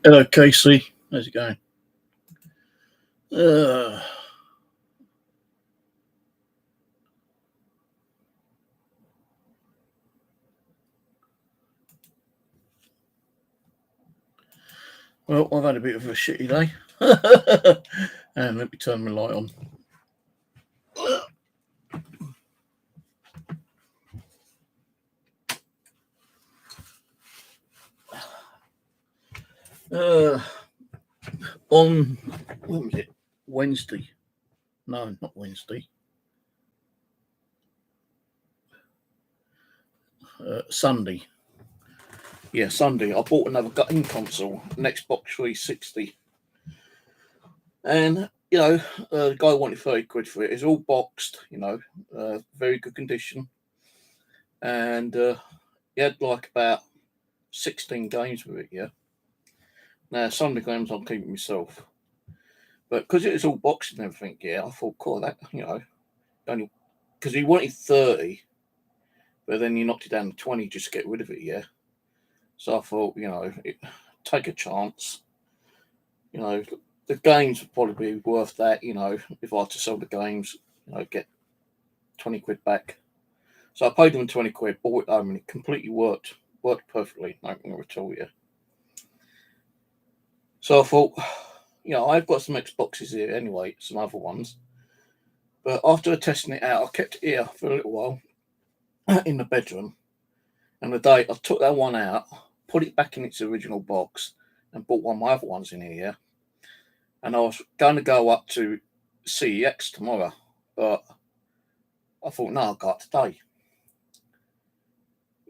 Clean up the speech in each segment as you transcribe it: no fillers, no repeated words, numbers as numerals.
Hello, Casey. How's it going? Uh, well, I've had a bit of a shitty day. And let me turn my light on. On when was it? Wednesday? No, not Wednesday. Sunday. Yeah, Sunday. I bought another game console, an Xbox 360, and the guy wanted 30 quid for it. It's all boxed, very good condition, and he had like about 16 games with it. Yeah. Now some of the games I'm keeping myself. But because it was all boxed and everything, yeah, I thought, cool, that, only because he wanted 30, but then you knocked it down to 20 just to get rid of it, yeah. So I thought, take a chance. The games would probably be worth that, if I had to sell the games, get 20 quid back. So I paid them 20 quid, bought it home, and it completely worked perfectly, nothing at all, yeah. So I thought, I've got some Xboxes here anyway, some other ones. But after testing it out, I kept it here for a little while in the bedroom. And the day I took that one out, put it back in its original box, and bought one of my other ones in here. And I was going to go up to CEX tomorrow, but I thought, no, I'll go up today.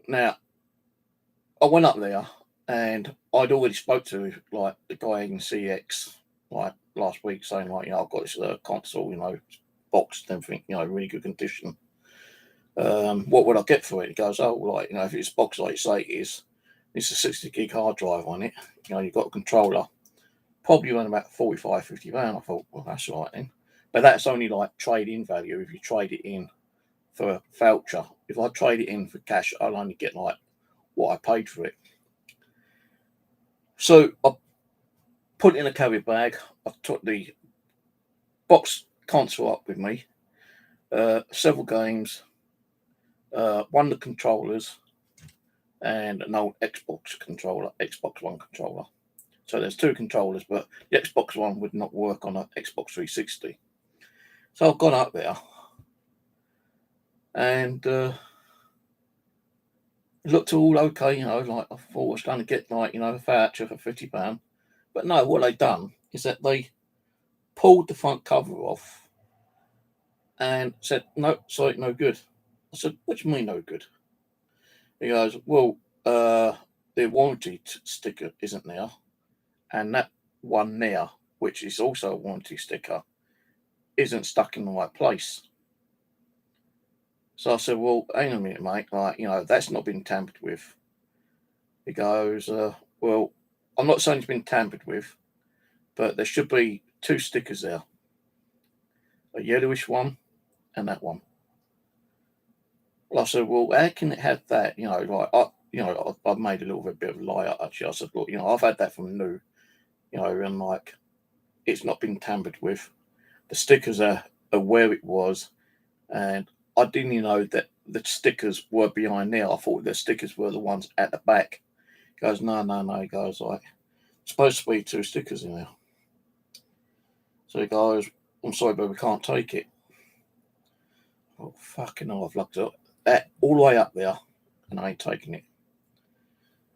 Now, I went up there, and I'd already spoke to like the guy in CEX like last week, saying like, I've got this console, boxed and everything, really good condition. What would I get for it? He goes, oh, like, if it's boxed like you say it is, it's a 60 gig hard drive on it. You've got a controller, probably around about 45, 50 pounds. I thought, well, that's all right then. But that's only like trade-in value if you trade it in for a voucher. If I trade it in for cash, I'll only get like what I paid for it. So I put it in a carrier bag. I took the box console up with me, several games, one of the controllers, and an old Xbox controller, Xbox One controller. So there's two controllers, but the Xbox One would not work on an Xbox 360. So I've gone up there, and it looked all okay, like I thought I was going to get like, a voucher for £50. But no, what they've done is that they pulled the front cover off and said, no, sorry, no good. I said, what do you mean no good? He goes, well, the warranty sticker isn't there, and that one there, which is also a warranty sticker, isn't stuck in the right place. So I said, well, hang on a minute, mate, like, that's not been tampered with. He goes, well, I'm not saying it's been tampered with, but there should be two stickers there, a yellowish one and that one. Well, I said, well, how can it have that? I've made a little bit of a lie, actually. I said, look, I've had that from new, and like, it's not been tampered with. The stickers are where it was, and I didn't know that the stickers were behind there. I thought the stickers were the ones at the back. He goes, no. He goes, like, it's supposed to be 2 stickers in there. So he goes, I'm sorry, but we can't take it. Oh, fucking hell, I've looked at that all the way up there and I ain't taking it.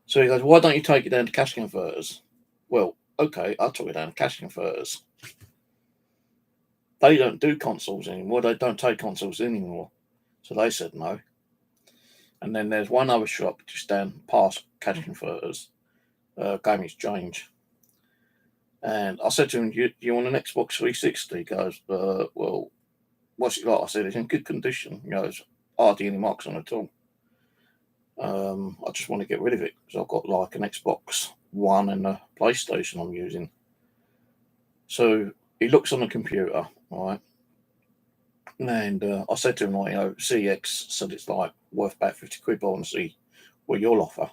So he goes, why don't you take it down to cash converters? Well, okay, I took it down to cash converters. They don't do consoles anymore. They don't take consoles anymore. So they said no. And then there's one other shop just down past cash converters, Game Exchange. And I said to him, you want an Xbox 360? He goes, well, what's it like? I said, it's in good condition. He goes, hardly any marks on it at all. I just want to get rid of it because I've got like an Xbox One and a PlayStation I'm using. So he looks on the computer, right? And I said to him, like, CX said it's like worth about 50 quid, but I want to see what you'll offer.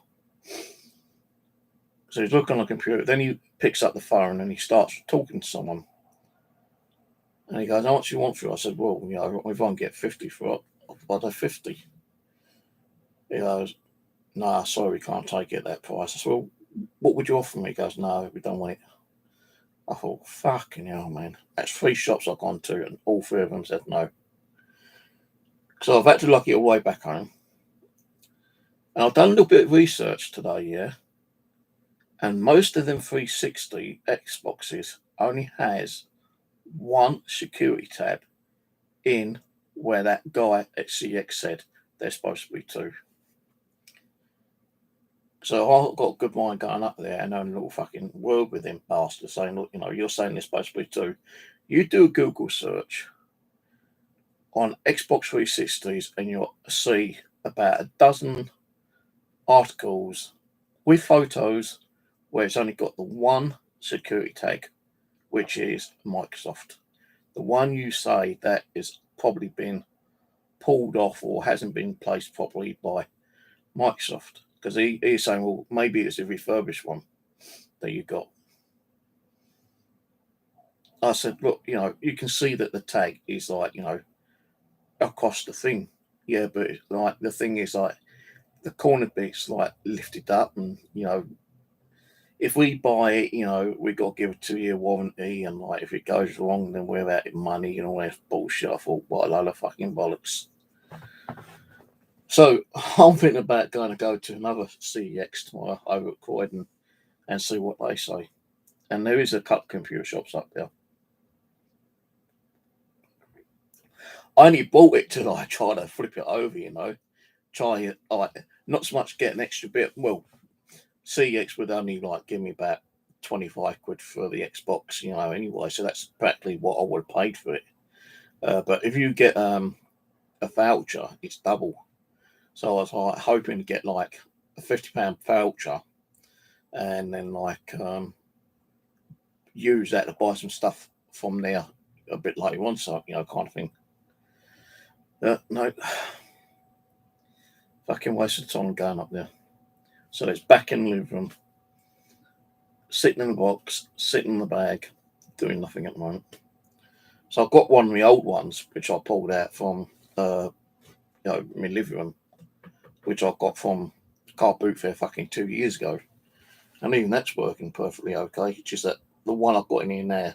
So he's looking on the computer, then he picks up the phone and he starts talking to someone. And he goes, how much do you want for it? I said, well, if I can get 50 for it, I'll do 50. He goes, nah, sorry, we can't take it at that price. I said, well, what would you offer me? He goes, no, we don't want it. I thought, fucking hell, man. That's 3 shops I've gone to, and all 3 of them said no. So I've had to lock it away back home. And I've done a little bit of research today, yeah. And most of them 360 Xboxes only has 1 security tab in where that guy at CX said they're supposed to be 2. So I've got a good mind going up there and having a little fucking word with him bastard saying, look, you're saying they're supposed to be 2. You do a Google search on Xbox 360s and you'll see about a dozen articles with photos where it's only got the 1 security tag, which is Microsoft. The one you say that is probably been pulled off or hasn't been placed properly by Microsoft. Because he's saying, well, maybe it's a refurbished one that you got. I said, look, you can see that the tag is like, across the thing. Yeah, but like the thing is like the corner bit's like lifted up, and if we buy it, we got to give a 2-year warranty, and like if it goes wrong, then we're out of money and all that bullshit. I thought, what a load of fucking bollocks. So I'm thinking about going to go to another CEX tomorrow over at Croydon and see what they say. And there is a couple of computer shops up there. I only bought it to like try to flip it over, try it, like not so much get an extra bit. Well, CEX would only like give me about 25 quid for the Xbox, anyway. So that's practically what I would have paid for it. But if you get a voucher, it's double. So I was like hoping to get like a £50 voucher and then like use that to buy some stuff from there a bit later on, so kind of thing. No, fucking wasted time going up there. So it's back in the living room, sitting in the box, sitting in the bag, doing nothing at the moment. So I've got one of the old ones which I pulled out from my living room, which I got from Car Boot Fair fucking 2 years ago. And even that's working perfectly okay. It's just that the one I've got in here now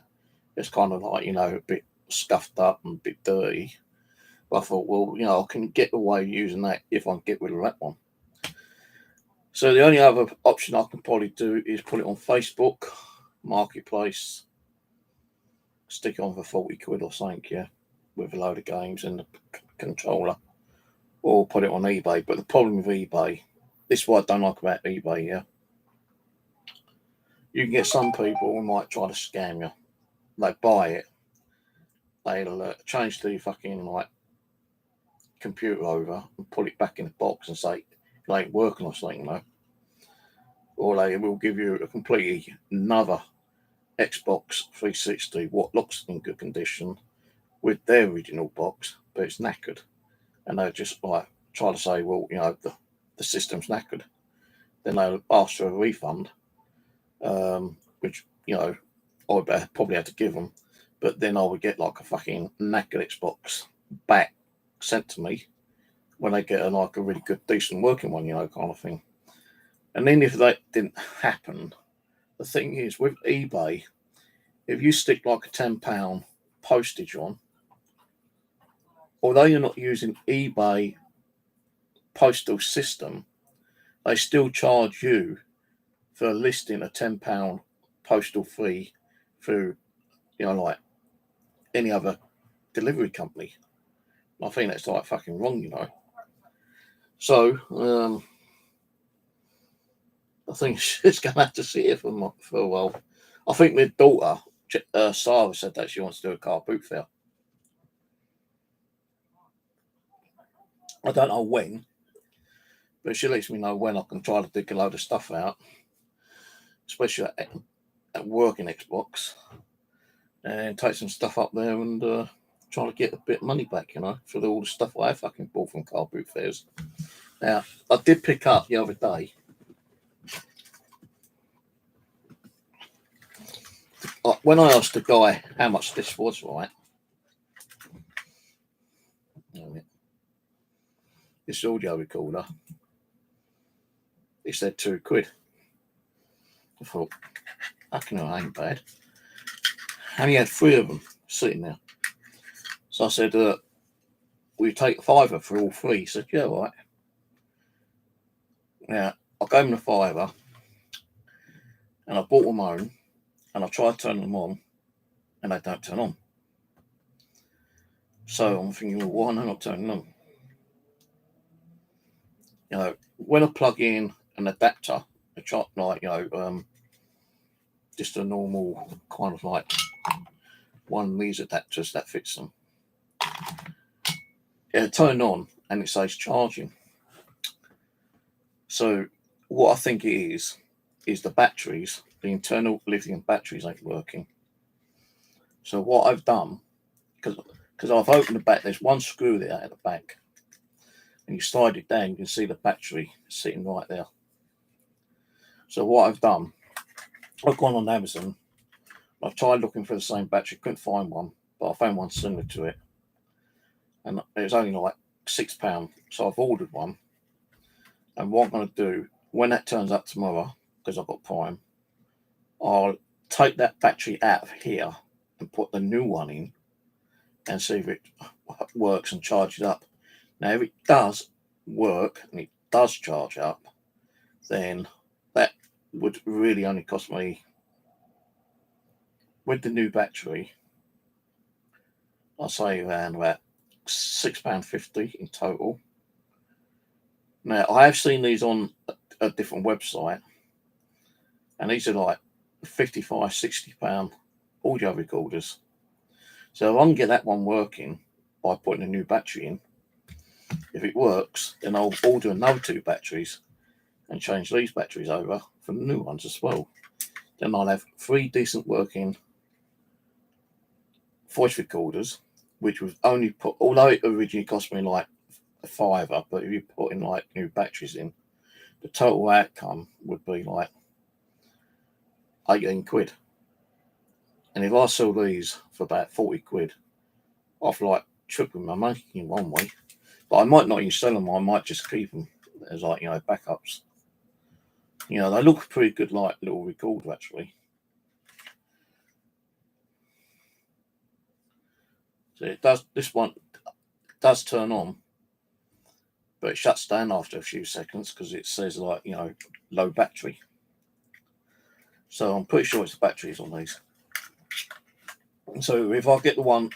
is kind of like, a bit scuffed up and a bit dirty. But I thought, well, I can get away using that if I can get rid of that one. So the only other option I can probably do is put it on Facebook, Marketplace, stick it on for 40 quid or something, yeah, with a load of games and the controller, or put it on eBay. But the problem with eBay, this is what I don't like about eBay, yeah. You can get some people who might try to scam you. They buy it, they'll change the fucking like computer over and put it back in the box and say it ain't working or something, or they will give you a completely another Xbox 360 what looks in good condition with their original box, but it's knackered, and they just like try to say, well, the system's knackered. Then they'll ask for a refund, which I would probably have to give them, but then I would get like a fucking knackered Xbox back sent to me when they get like a really good, decent working one, kind of thing. And then if that didn't happen, the thing is with eBay, if you stick like a £10 postage on, although you're not using eBay postal system, they still charge you for listing a £10 postal fee through, like any other delivery company. I think that's like fucking wrong. So I think she's going to have to see it for a while. I think my daughter, Sarah, said that she wants to do a car boot fair. I don't know when, but she lets me know when I can try to dig a load of stuff out, especially at work in Xbox, and take some stuff up there and try to get a bit of money back, for all the stuff I fucking bought from car boot fairs. Now, I did pick up the other day. When I asked the guy how much this was, right? This audio recorder, he said £2. I thought, fucking hell, ain't bad. And he had 3 of them sitting there. So I said, will you take a £5 for all 3? He said, yeah, right. Now, I gave him the £5 and I bought them home and I tried turning them on and they don't turn on. So I'm thinking, well, why am I not turning them? When I plug in an adapter, just a normal kind of like one of these adapters that fits them, it turned on and it says charging. So what I think it is the batteries, the internal lithium batteries ain't working. So what I've done, because I've opened the back, there's one screw there at the back, and you slide it down, you can see the battery sitting right there. So what I've done, I've gone on Amazon, I've tried looking for the same battery, couldn't find one, but I found one similar to it, and it was only like £6. So I've ordered one, and what I'm going to do, when that turns up tomorrow, because I've got Prime, I'll take that battery out of here and put the new one in and see if it works and charges up. Now, if it does work and it does charge up, then that would really only cost me, with the new battery, I'll say around about £6.50 in total. Now, I have seen these on a different website, and these are like £55, £60 audio recorders. So if I can get that one working by putting a new battery in, if it works, then I'll order another 2 batteries and change these batteries over for the new ones as well. Then I'll have 3 decent working voice recorders, which was only put, although it originally cost me like a £5, but if you put in like new batteries in, the total outcome would be like £18. And if I sell these for about £40, I've like tripled my money in one way. But I might not even sell them, I might just keep them as like, backups. They look pretty good, like little recorder actually. So it does, this one does turn on, but it shuts down after a few seconds because it says like, low battery. So I'm pretty sure it's the batteries on these. So if I get the one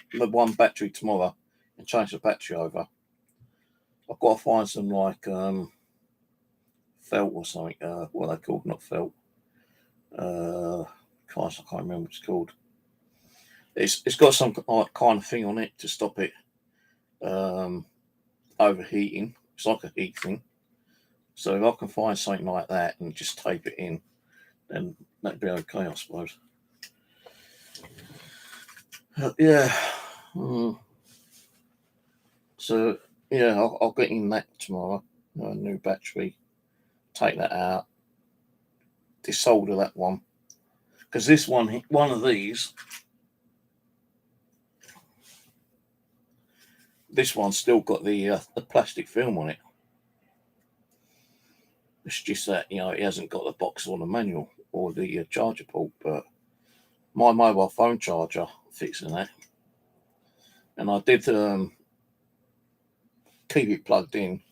battery tomorrow and change the battery over, I've got to find some like felt or something. What are they called? Not felt. I can't remember what it's called. It's got some kind of thing on it to stop it overheating. It's like a heat thing. So if I can find something like that and just tape it in, then that'd be okay, I suppose. Yeah. So yeah, I'll get in that tomorrow. A new battery. Take that out. Desolder that one, because this one of these, this one's still got the plastic film on it. It's just that, it hasn't got the box or the manual or the charger port, but my mobile phone charger fits in that. And I did keep it plugged in,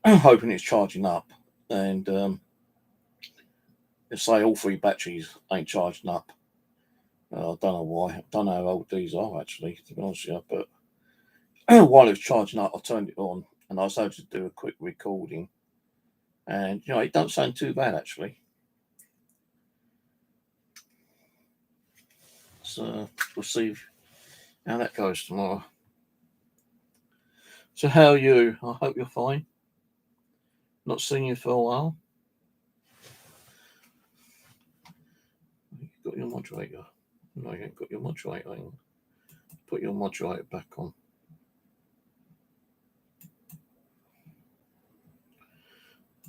hoping it's charging up. And they say all three batteries ain't charging up. I don't know why. I don't know how old these are actually, to be honest with you. But while it was charging up, I turned it on and I was able to do a quick recording. And it don't sound too bad actually. So we'll see how that goes tomorrow. So how are you? I hope you're fine. Not seen you for a while. You've got your moderator. No, you ain't got your moderator. Put your moderator back on.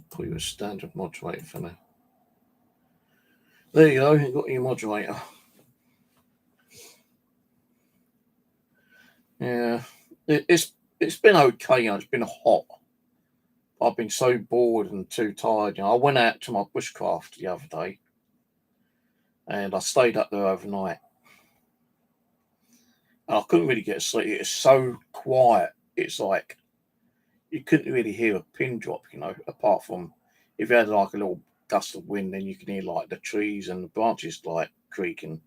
Put you a standard moderator for now. There you go. You got your moderator. Yeah, it's been okay. It's been hot. I've been so bored and too tired. I went out to my bushcraft the other day, and I stayed up there overnight. And I couldn't really get to sleep. It's so quiet. It's like you couldn't really hear a pin drop. Apart from if you had like a little gust of wind, then you can hear like the trees and the branches like creaking.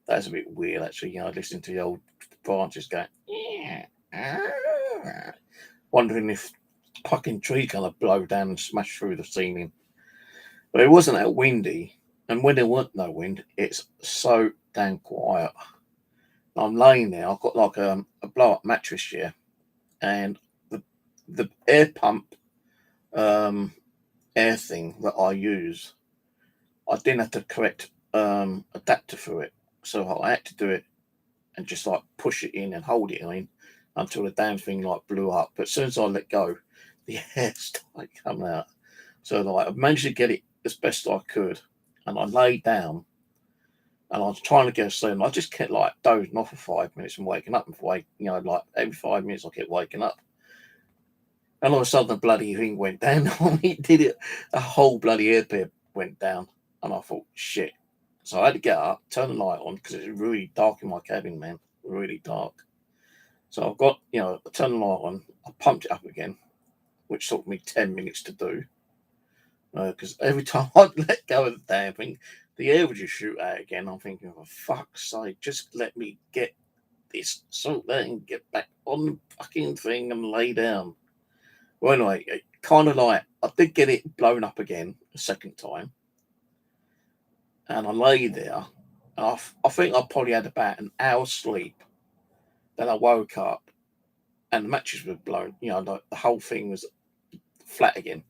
That's a bit weird, actually. Listening to the old branches going, yeah, wondering if fucking tree gonna blow down and smash through the ceiling. But it wasn't that windy, and when there weren't no wind, it's so damn quiet. I'm laying there. I've got like a blow up mattress here, and the air pump air thing that I use, I didn't have the correct adapter for it, so I had to do it and just like push it in and hold it in until the damn thing like blew up. But as soon as I let go, the air started coming out. So like I managed to get it as best I could, and I lay down and I was trying to get asleep. And I just kept like dozing off for 5 minutes and waking up and like every 5 minutes I kept waking up. And all of a sudden the bloody thing went down on me. Did it? A whole bloody airpipe went down, and I thought shit. So I had to get up, turn the light on because it was really dark in my cabin, man. Really dark. So I've got, I turned the light on, I pumped it up again, which took me 10 minutes to do. Because every time I'd let go of the damn thing, the air would just shoot out again. I'm thinking, for fuck's sake, just let me get this sort there and get back on the fucking thing and lay down. Well, anyway, it kind of like, I did get it blown up again a second time. And I lay there. And I think I probably had about an hour's sleep. Then I woke up and the mattress was blown. The whole thing was flat again.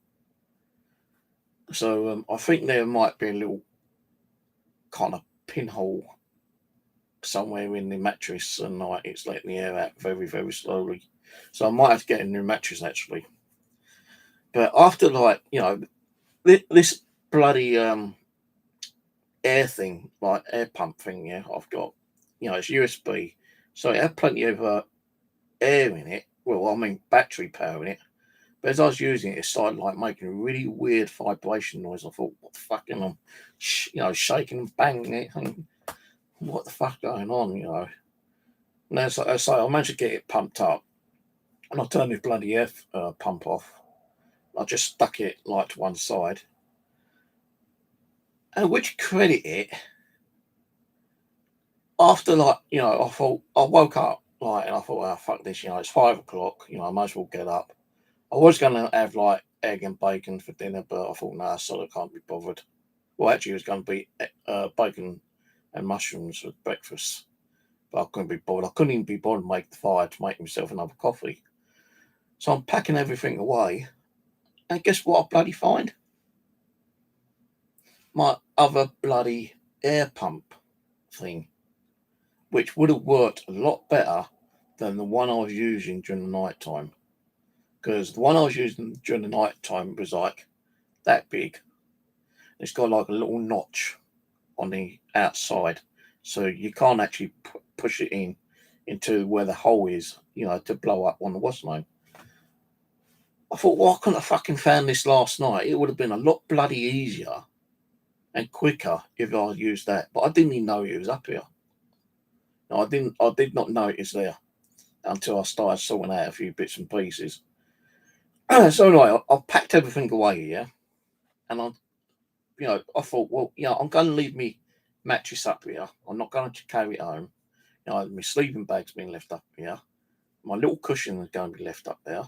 So I think there might be a little kind of pinhole somewhere in the mattress, and like it's letting the air out very, very slowly. So I might have to get a new mattress actually. But after this bloody air thing, like air pump thing, I've got, it's USB, so it had plenty of air in it. Well, I mean battery power in it. But as I was using it, it started like making a really weird vibration noise. I thought, what the fuck? And I'm, shaking and banging it. And what the fuck going on? And so I managed to get it pumped up, and I turned the bloody air pump off. I just stuck it like to one side. And would you credit it? After I thought I woke up and I thought, oh fuck this, it's 5 o'clock. I might as well get up. I was going to have like egg and bacon for dinner, but I thought, nah, so I can't be bothered. Well, actually, it was going to be bacon and mushrooms for breakfast, but I couldn't be bothered. I couldn't even be bothered to make the fire to make myself another coffee. So I'm packing everything away, and guess what I bloody find? My other bloody air pump thing, which would have worked a lot better than the one I was using during the night time. Because the one I was using during the night time was like that big. It's got like a little notch on the outside, so you can't actually push it into where the hole is, to blow up on the what's name. I thought, why couldn't I fucking found this last night? It would have been a lot bloody easier and quicker if I used that. But I didn't even know it was up here. No, I did not know it was there until I started sorting out a few bits and pieces. So anyway, I packed everything away here, and I thought, well, I'm going to leave me mattress up here. I'm not going to carry it home. My sleeping bag's been left up here. My little cushion is going to be left up there.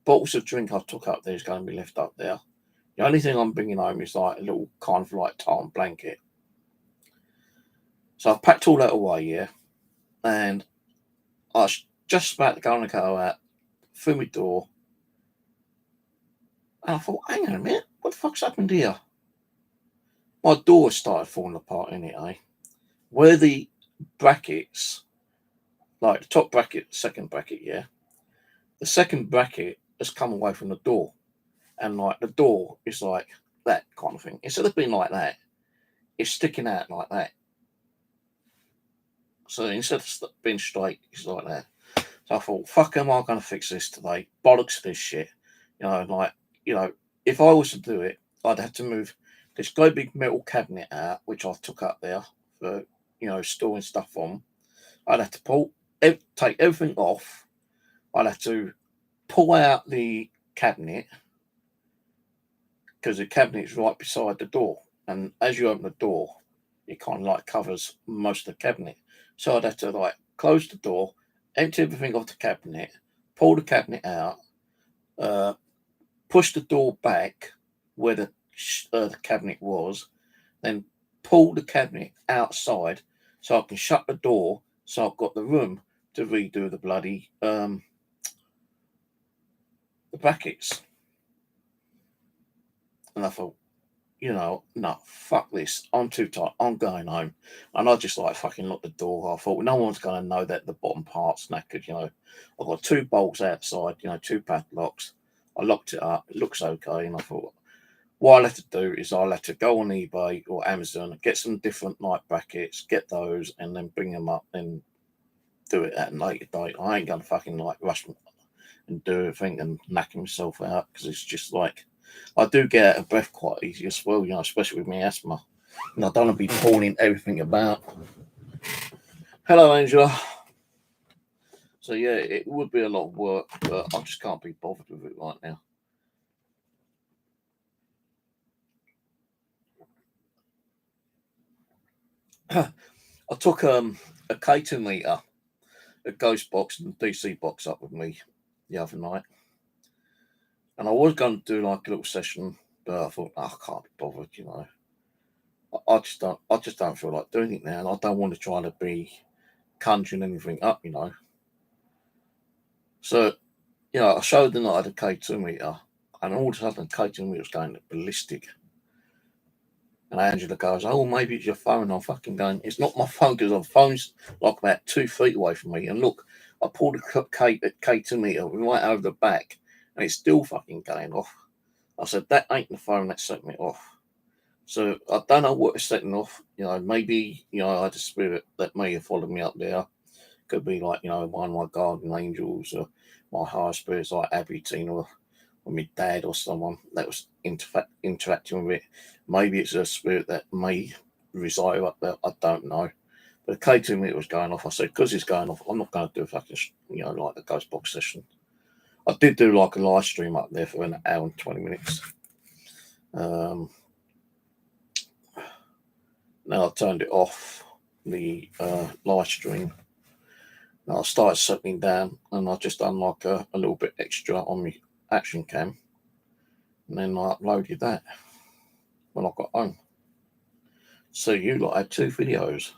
Bottles of drink I took up there is going to be left up there. The only thing I'm bringing home is like a little kind of like tartan blanket. So I've packed all that away, yeah, and I was just about to go out through my door, and I thought, hang on a minute, what the fuck's happened here? My door started falling apart in it, eh? Where the brackets, like the top bracket, second bracket, yeah, the second bracket has come away from the door, and like the door is like that kind of thing. Instead of being like that, it's sticking out like that. So instead of being straight, it's like that. So I thought, fuck, am I going to fix this today? Bollocks to this shit. Like, if I was to do it, I'd have to move this great big metal cabinet out, which I took up there for, storing stuff on. I'd have to take everything off. I'd have to pull out the cabinet because the cabinet is right beside the door. And as you open the door, it kind of like covers most of the cabinet. So I'd have to like close the door, empty everything off the cabinet, pull the cabinet out, push the door back where the cabinet was, then pull the cabinet outside so I can shut the door so I've got the room to redo the bloody the brackets. And I thought, no, fuck this. I'm too tired. I'm going home. And I just like fucking locked the door. I thought, no one's going to know that the bottom part's knackered, I've got 2 bolts outside, 2 padlocks. I locked it up. It looks okay. And I thought, what I'll have to do is I'll have to go on eBay or Amazon, get some different night brackets, get those, and then bring them up and do it at a later date. I ain't going to fucking like rush and do everything and knacking myself out because it's just like, I do get out of breath quite easy as well, especially with my asthma. And I don't want to be pulling everything about. Hello, Angela. So, yeah, it would be a lot of work, but I just can't be bothered with it right now. I took a K2 meter, a Ghost box and DC box up with me the other night. And I was going to do like a little session, but I thought, I can't be bothered, I just don't feel like doing it now, and I don't want to try to be conjuring anything up, So, I showed them that I had a K2 meter, and all of a sudden, the K2 meter was going ballistic. And Angela goes, "Oh, maybe it's your phone." I'm fucking going, "It's not my phone because the phone's like about 2 feet away from me." And look, I pulled a K2 meter right over the back, and it's still fucking going off. I said, "That ain't the phone that's setting it off." So I don't know what is setting off. Maybe I had a spirit that may have followed me up there. Could be like one of my guardian angels or my higher spirits like Abby, Tina, or my dad or someone that was interacting with it. Maybe it's a spirit that may reside up there. I don't know. But the K2 meter was going off. I said, because it's going off, I'm not going to do a fucking, like a ghost box session. I did do like a live stream up there for an hour and 20 minutes. Now I turned it off, the live stream. Now I started settling down and I just done like a little bit extra on my action cam. And then I uploaded that when I got home. So you lot had 2 videos.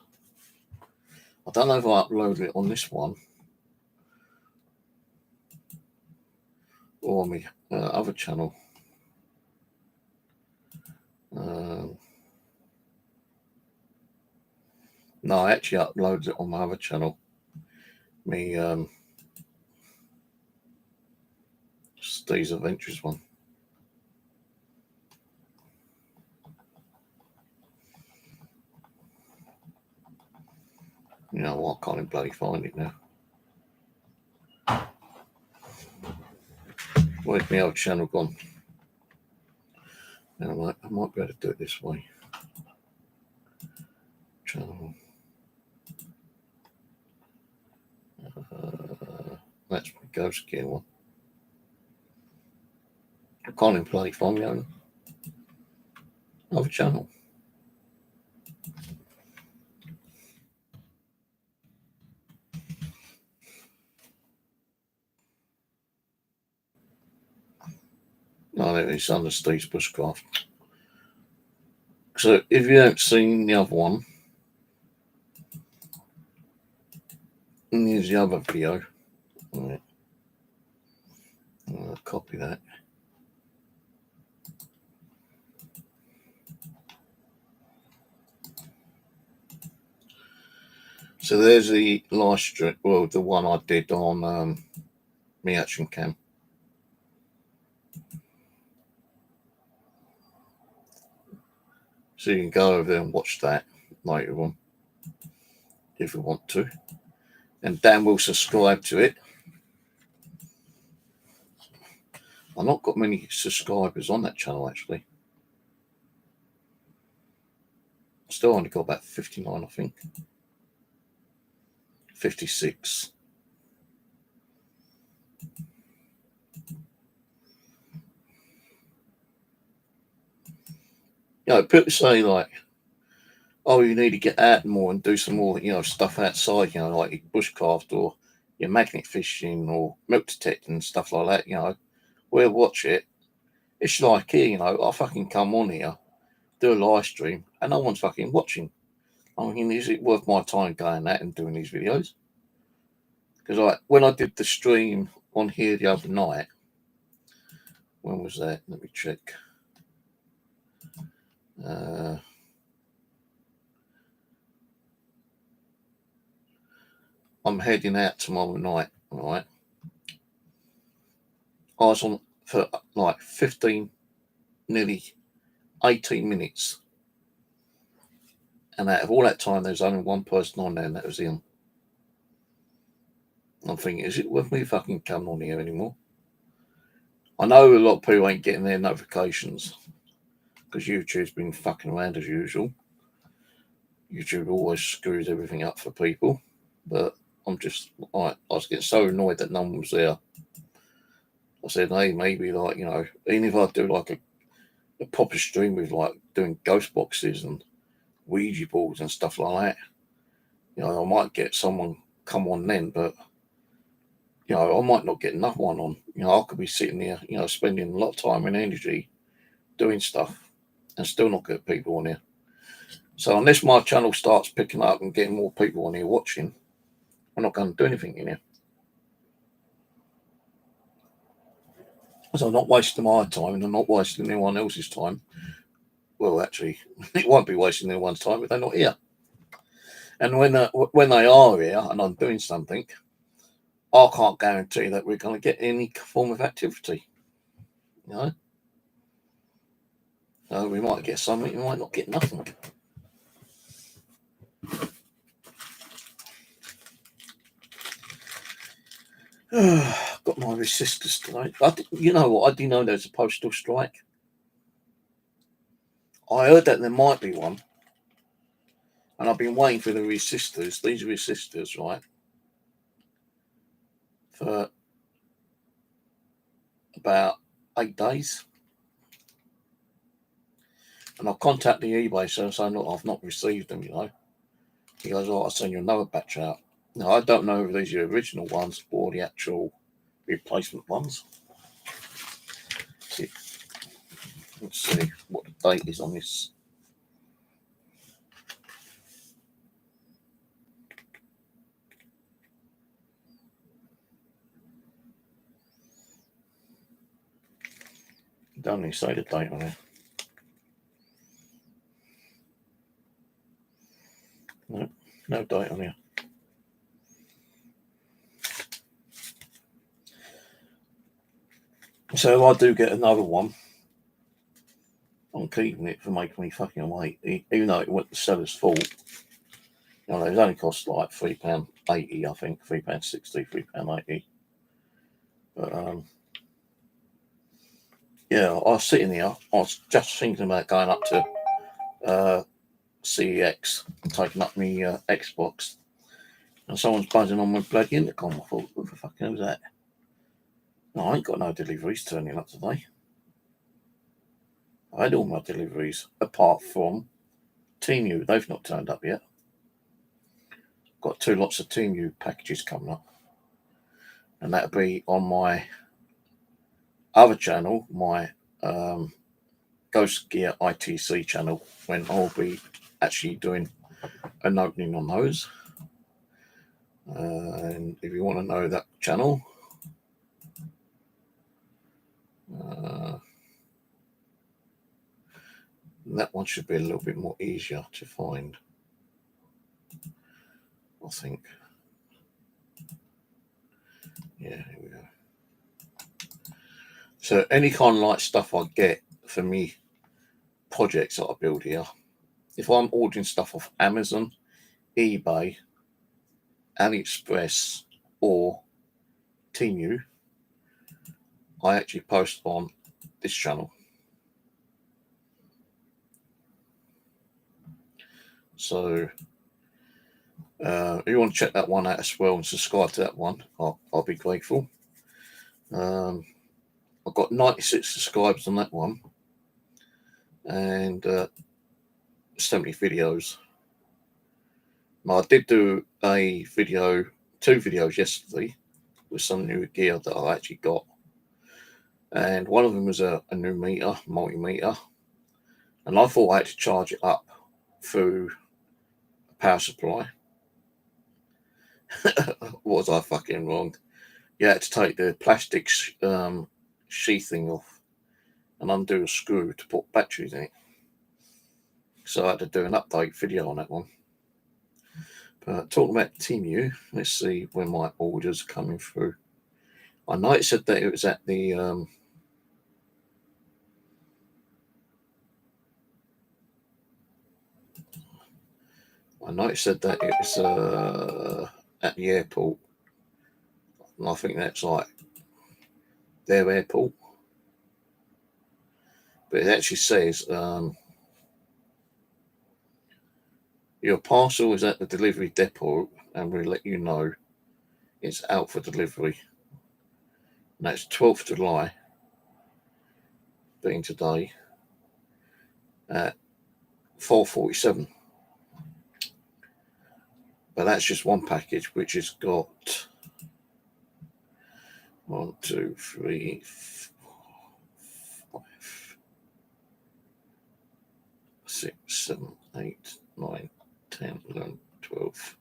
I don't know if I uploaded it on this one or on my other channel. No, I actually uploaded it on my other channel. Me, Steve's Adventures one. I can't even bloody find it now. Where's my old channel gone? Now, I might be able to do it this way. Channel. That's my Ghost Gear one. I can't even play from my own other channel. No, there it is, under Steve's Bushcraft. So if you haven't seen the other one, and here's the other video. Right. I'll copy that. So there's the live stream, well, the one I did on my action cam. So you can go over there and watch that later on if you want to. And Dan will subscribe to it. I've not got many subscribers on that channel actually. Still only got about 59, I think. 56. You know, people say like, oh, you need to get out more and do some more, you know, stuff outside, you know, like bushcraft or your magnet fishing or milk detecting and stuff like that, you know. We'll watch it. It's like here, you know, I fucking come on here, do a live stream, and no one's fucking watching. I mean, is it worth my time going out and doing these videos? Because like when I did the stream on here the other night, when was that? Let me check. I'm heading out tomorrow night, right? I was on for like 15, nearly 18 minutes. And out of all that time, there's only one person on there, and that was him. I'm thinking, is it worth me fucking coming on here anymore? I know a lot of people ain't getting their notifications because YouTube's been fucking around as usual. YouTube always screws everything up for people, but I'm just, I was getting so annoyed that no one was there. I said, hey, maybe like, you know, even if I do like a proper stream with like doing ghost boxes and Ouija boards and stuff like that, you know, I might get someone come on then, but you know, I might not get enough one on. You know, I could be sitting there, you know, spending a lot of time and energy doing stuff and still not get people on here. So unless my channel starts picking up and getting more people on here watching, I'm not going to do anything in here. So I'm not wasting my time and I'm not wasting anyone else's time. Well, actually, it won't be wasting anyone's time if they're not here. And when they are here and I'm doing something, I can't guarantee that we're going to get any form of activity. You know? So we might get something, we might not get nothing. Got my resistors today. You know what? I didn't know there's a postal strike. I heard that there might be one. And I've been waiting for the resistors, these resistors, right, for about 8 days. And I've contacted the eBay so saying, look, I've not received them, you know. He goes, oh, I'll send you another batch out. Now, I don't know if these are the original ones or the actual replacement ones. Let's see what the date is on this. Don't even say the date on it. No date on here. So if I do get another one, I'm keeping it for making me fucking wait, even though it wasn't the seller's fault. You know, it only cost like £3.80, I think, £3.60, £3.80. But Yeah, I was sitting here. I was just thinking about going up to CEX and taking up my Xbox, and someone's buzzing on my bloody intercom. I thought, who the fuck was that? No, I ain't got no deliveries turning up today. I had all my deliveries apart from Temu. They've not turned up yet. Got 2 lots of Temu packages coming up, and that'll be on my other channel, my Ghost Gear ITC channel, when I'll be actually doing an opening on those. And if you want to know that channel, that one should be a little bit more easier to find, I think. Yeah, here we go. So any kind of like stuff I get for me projects that I build here, if I'm ordering stuff off Amazon, eBay, AliExpress, or Temu, I actually post on this channel. So if you want to check that one out as well and subscribe to that one, I'll be grateful. I've got 96 subscribers on that one, and 70 videos. Now, I did do a video, 2 videos yesterday with some new gear that I actually got, and one of them was a new meter, multimeter, and I thought I had to charge it up through a power supply. Was I fucking wrong? You had to take the plastic sheathing off and undo a screw to put batteries in it. So I had to do an update video on that one. But talking about Temu, let's see when my orders are coming through. I know it said that it was at the at the airport, and I think that's like their airport. But it actually says your parcel is at the delivery depot, and we'll let you know it's out for delivery. And that's 12th July, being today, at 4:47. But that's just one package, which has got 1, 2, 3, 4, 5, 6, 7, 8, 9, 10, 11, 12,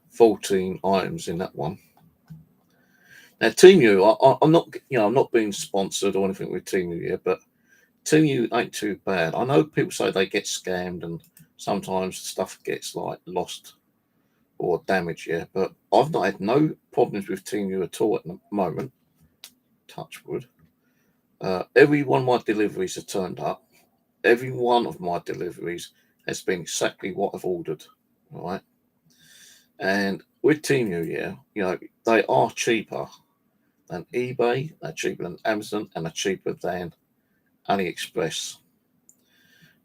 14 items in that one. Now, Temu, I'm not, I'm not being sponsored or anything with Temu here, but Temu ain't too bad. I know people say they get scammed and sometimes stuff gets like lost or damaged, yeah, but I've not had no problems with Temu at all at the moment. Touch wood. Every one of my deliveries have turned up. Every one of my deliveries has been exactly what I've ordered, right? And with Temu, yeah, they are cheaper than eBay, they're cheaper than Amazon, and they're cheaper than AliExpress.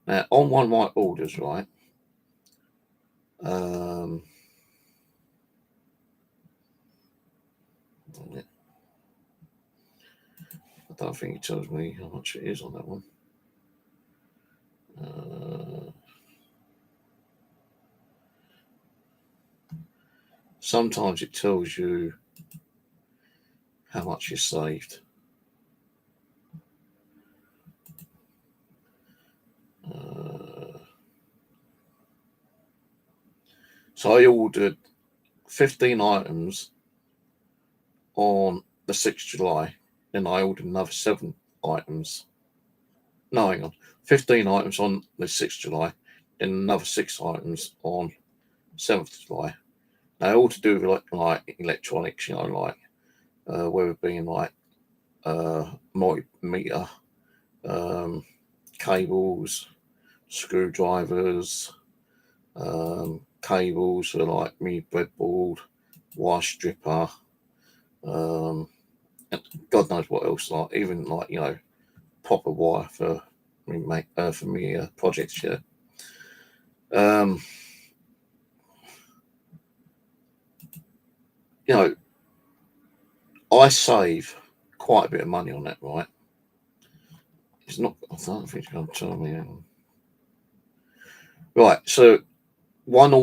Now, on one of my orders, right, I don't think it tells me how much it is on that one. Sometimes it tells you how much you saved. So I ordered 15 items on the 6th of July, and I ordered another 7 items. No, hang on. 15 items on the 6th of July, and another 6 items on 7th of July. Now, all to do with like electronics, like whether it being like multimeter, cables, screwdrivers, cables for like me breadboard, wire stripper, and God knows what else. Like even like proper wire for me projects. Yeah. You know, I save quite a bit of money on that, right? It's not. I don't think you're going to tell me. Right. So the one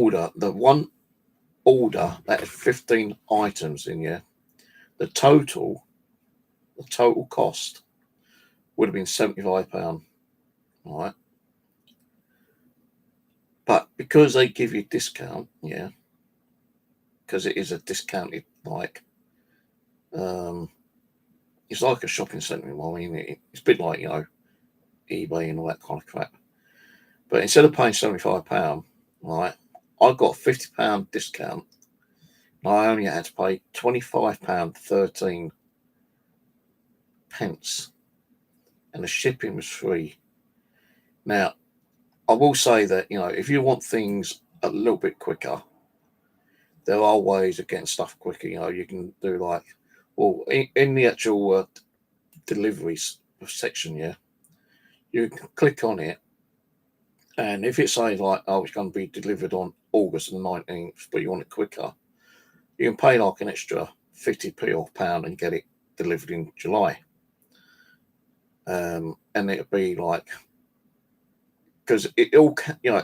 order that has 15 items in, yeah, the total cost would have been £75, right? But because they give you a discount, yeah, because it is a discounted, like, it's like a shopping centre. I mean, it's a bit like, eBay and all that kind of crap. But instead of paying £75, right, I got a £50 discount. And I only had to pay £25.13, and the shipping was free. Now, I will say that, if you want things a little bit quicker, there are ways of getting stuff quicker. You can do like, well, in the actual deliveries section, yeah, you can click on it, and if it says like, oh, it's going to be delivered on August the 19th, but you want it quicker, you can pay like an extra 50p or pound and get it delivered in July. And it'll be like, because it all,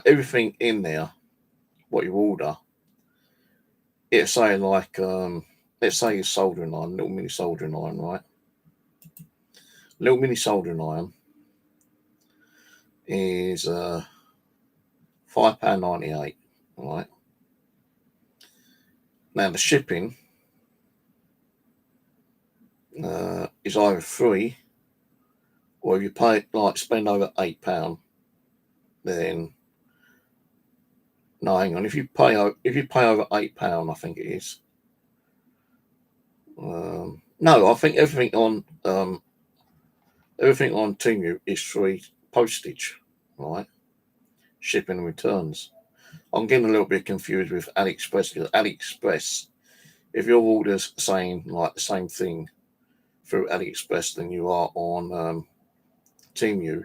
everything in there, what you order, it'll say like, let's say you're soldering iron, little mini soldering iron, right? Little mini soldering iron is £5.98, right? Now the shipping is either free, or if you pay like spend over £8, then no, hang on. If you pay over £8, I think it is. No, I think everything on Temu is free postage, right? Shipping and returns. I'm getting a little bit confused with AliExpress, because AliExpress, if your order's saying like the same thing through AliExpress than you are on Temu,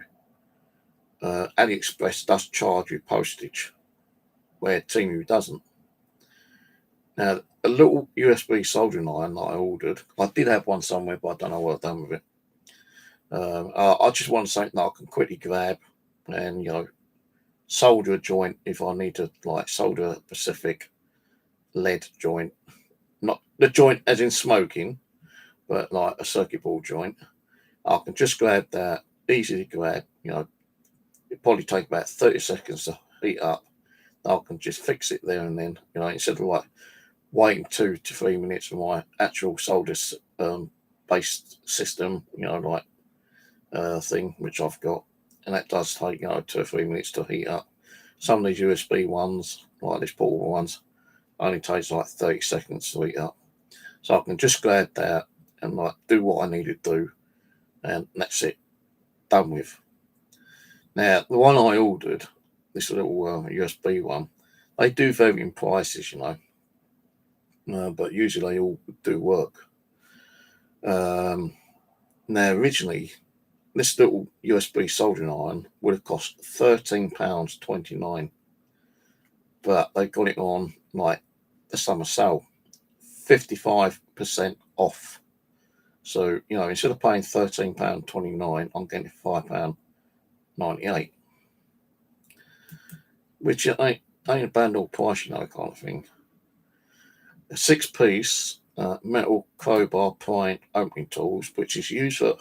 AliExpress does charge you postage, where Temu doesn't. Now, a little USB soldering iron that I ordered, I did have one somewhere, but I don't know what I've done with it. I just want something that I can quickly grab and, solder a joint if I need to, like solder a specific lead joint. Not the joint as in smoking, but like a circuit board joint. I can just grab that, easy to grab, it probably take about 30 seconds to heat up. I can just fix it there and then, instead of like waiting 2 to 3 minutes for my actual solder based system, thing, which I've got. And that does take, 2 or 3 minutes to heat up. Some of these USB ones, like these portable ones, only takes like 30 seconds to heat up. So I can just grab that and like do what I need to do, and that's it, done with. Now, the one I ordered, this little USB one, they do vary in prices, but usually they all do work. Now, originally, this little USB soldering iron would have cost £13.29, but they got it on like the summer sale, 55% off. So, instead of paying £13.29, I'm getting £5.98, which ain't a bad old price, kind of thing. A 6-piece metal crowbar prying opening tools, which is used for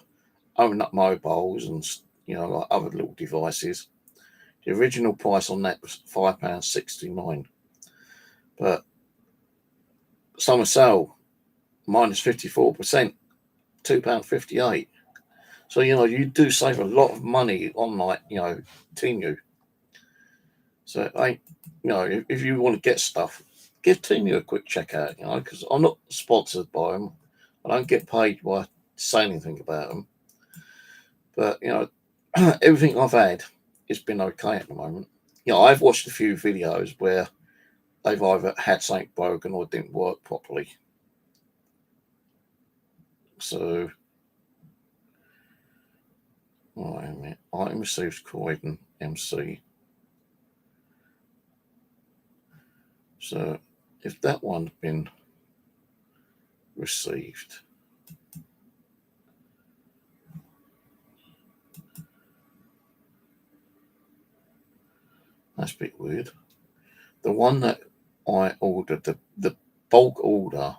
opening up mobiles and, like other little devices. The original price on that was £5.69, but summer sale minus 54%, £2.58. So, you do save a lot of money on, like, Temu. So, if you want to get stuff, give Temu a quick check out, because I'm not sponsored by them. I don't get paid by saying anything about them. But, everything I've had has been okay at the moment. I've watched a few videos where they've either had something broken or didn't work properly. So, Right, a minute. Item received Croydon MC. So if that one had been received, that's a bit weird. The one that I ordered, the bulk order,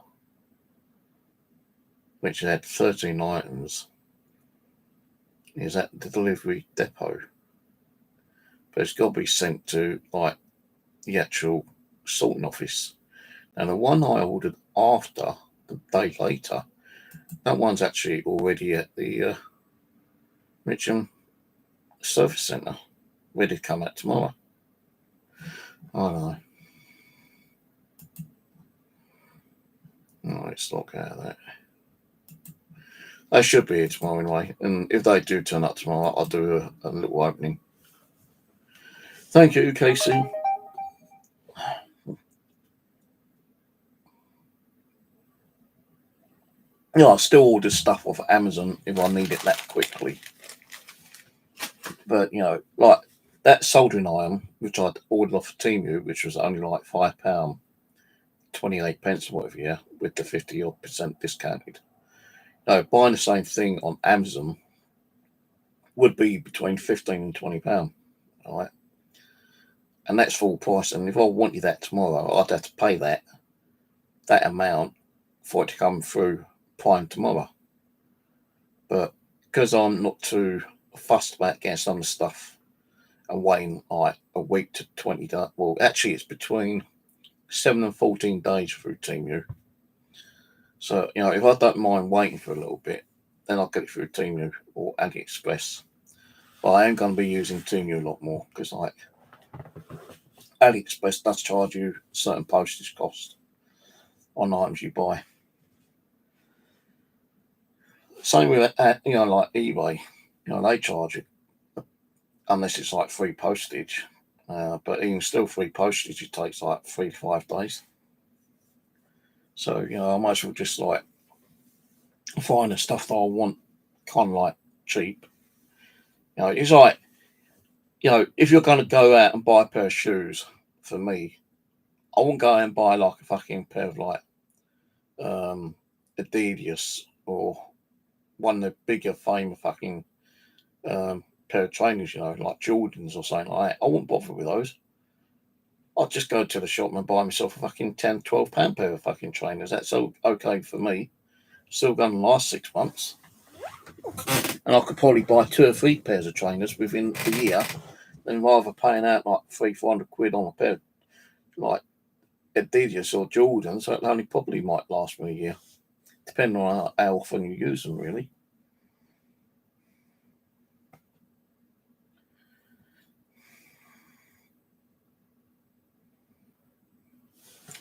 which had 13 items, is at the delivery depot. But it's got to be sent to like the actual sorting office. And the one I ordered after, the day later, that one's actually already at the Mitcham Service Centre, ready to come out tomorrow. I don't know. Oh, let's log out of that. They should be here tomorrow anyway. And if they do turn up tomorrow, I'll do a little opening. Thank you, Casey. Yeah, I still order stuff off Amazon if I need it that quickly. But, like that soldering iron, which I'd ordered off Temu, which was only like £5, 28 pence or whatever, yeah, with the 50% discounted. Buying the same thing on Amazon would be between £15 and £20, all right? And that's full price. And if I wanted that tomorrow, I'd have to pay that amount for it to come through Prime tomorrow. But because I'm not too fussed about getting some of the stuff and waiting like a week to 20 days, well, actually, it's between 7 and 14 days through Temu. So, if I don't mind waiting for a little bit, then I'll get it through Temu or AliExpress. But I am going to be using Temu a lot more because, like, AliExpress does charge you certain postage cost on items you buy. Same with, like eBay, they charge it unless it's like free postage. But even still, free postage, it takes like 3 to 5 days. So, I might as well just like find the stuff that I want kind of like cheap. It's like, if you're going to go out and buy a pair of shoes, for me, I won't go out and buy like a fucking pair of like Adidas or one of the bigger famous fucking pair of trainers, like Jordans or something like that. I won't bother with those. I'll just go to the shop and buy myself a fucking £10, £12 pair of fucking trainers. That's okay for me. Still going to last 6 months. And I could probably buy 2 or 3 pairs of trainers within the year than rather paying out like 300-400 quid on a pair like Adidas or Jordan. So it only probably might last me a year, depending on how often you use them, really.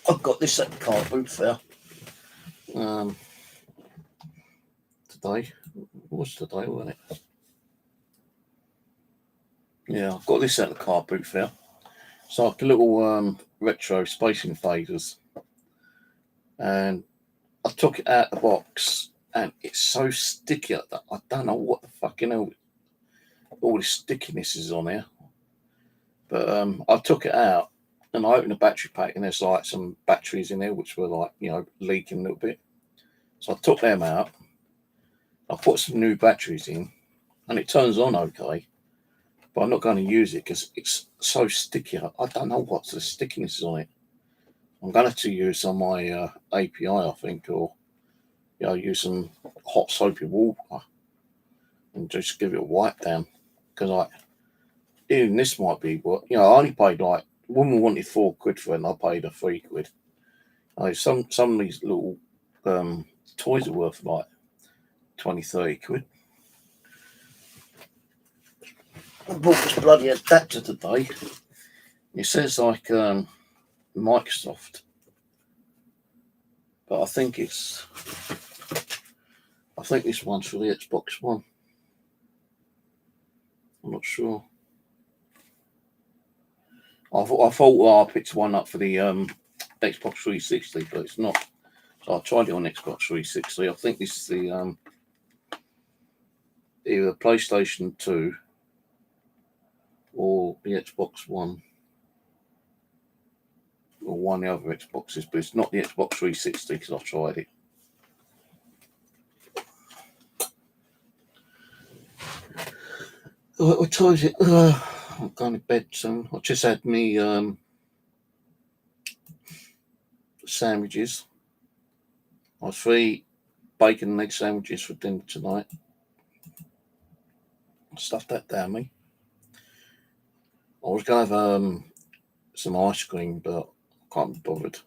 I've got this at the car boot fair today. It was today, wasn't it? Yeah, I've got this at the car boot fair. It's like a little retro Space Invaders. And I took it out of the box and it's so sticky that I don't know what the fucking hell all this stickiness is on here. But I took it out and I opened the battery pack and there's like some batteries in there which were like, leaking a little bit. So I took them out. I put some new batteries in and it turns on okay. But I'm not going to use it because it's so sticky. I don't know what the stickiness is on it. I'm going to have to use some of my API, I think, or use some hot soapy water and just give it a wipe down. Because even this might be what I only paid like woman wanted £4 for it, and I paid her £3. Some of these little toys are worth like 20-30 quid. I bought this bloody adapter today. It says like Microsoft, but I think this one's for the Xbox One. I'm not sure. I thought I picked one up for the Xbox 360, but it's not. So I tried it on Xbox 360. I think this is the either PlayStation 2 or the Xbox One or one of the other Xboxes, but it's not the Xbox 360 because I tried it. What time is it? I'm going to bed soon. I just had me sandwiches. I had 3 bacon and egg sandwiches for dinner tonight. I stuffed that down me. I was going to have some ice cream, but I can't be bothered.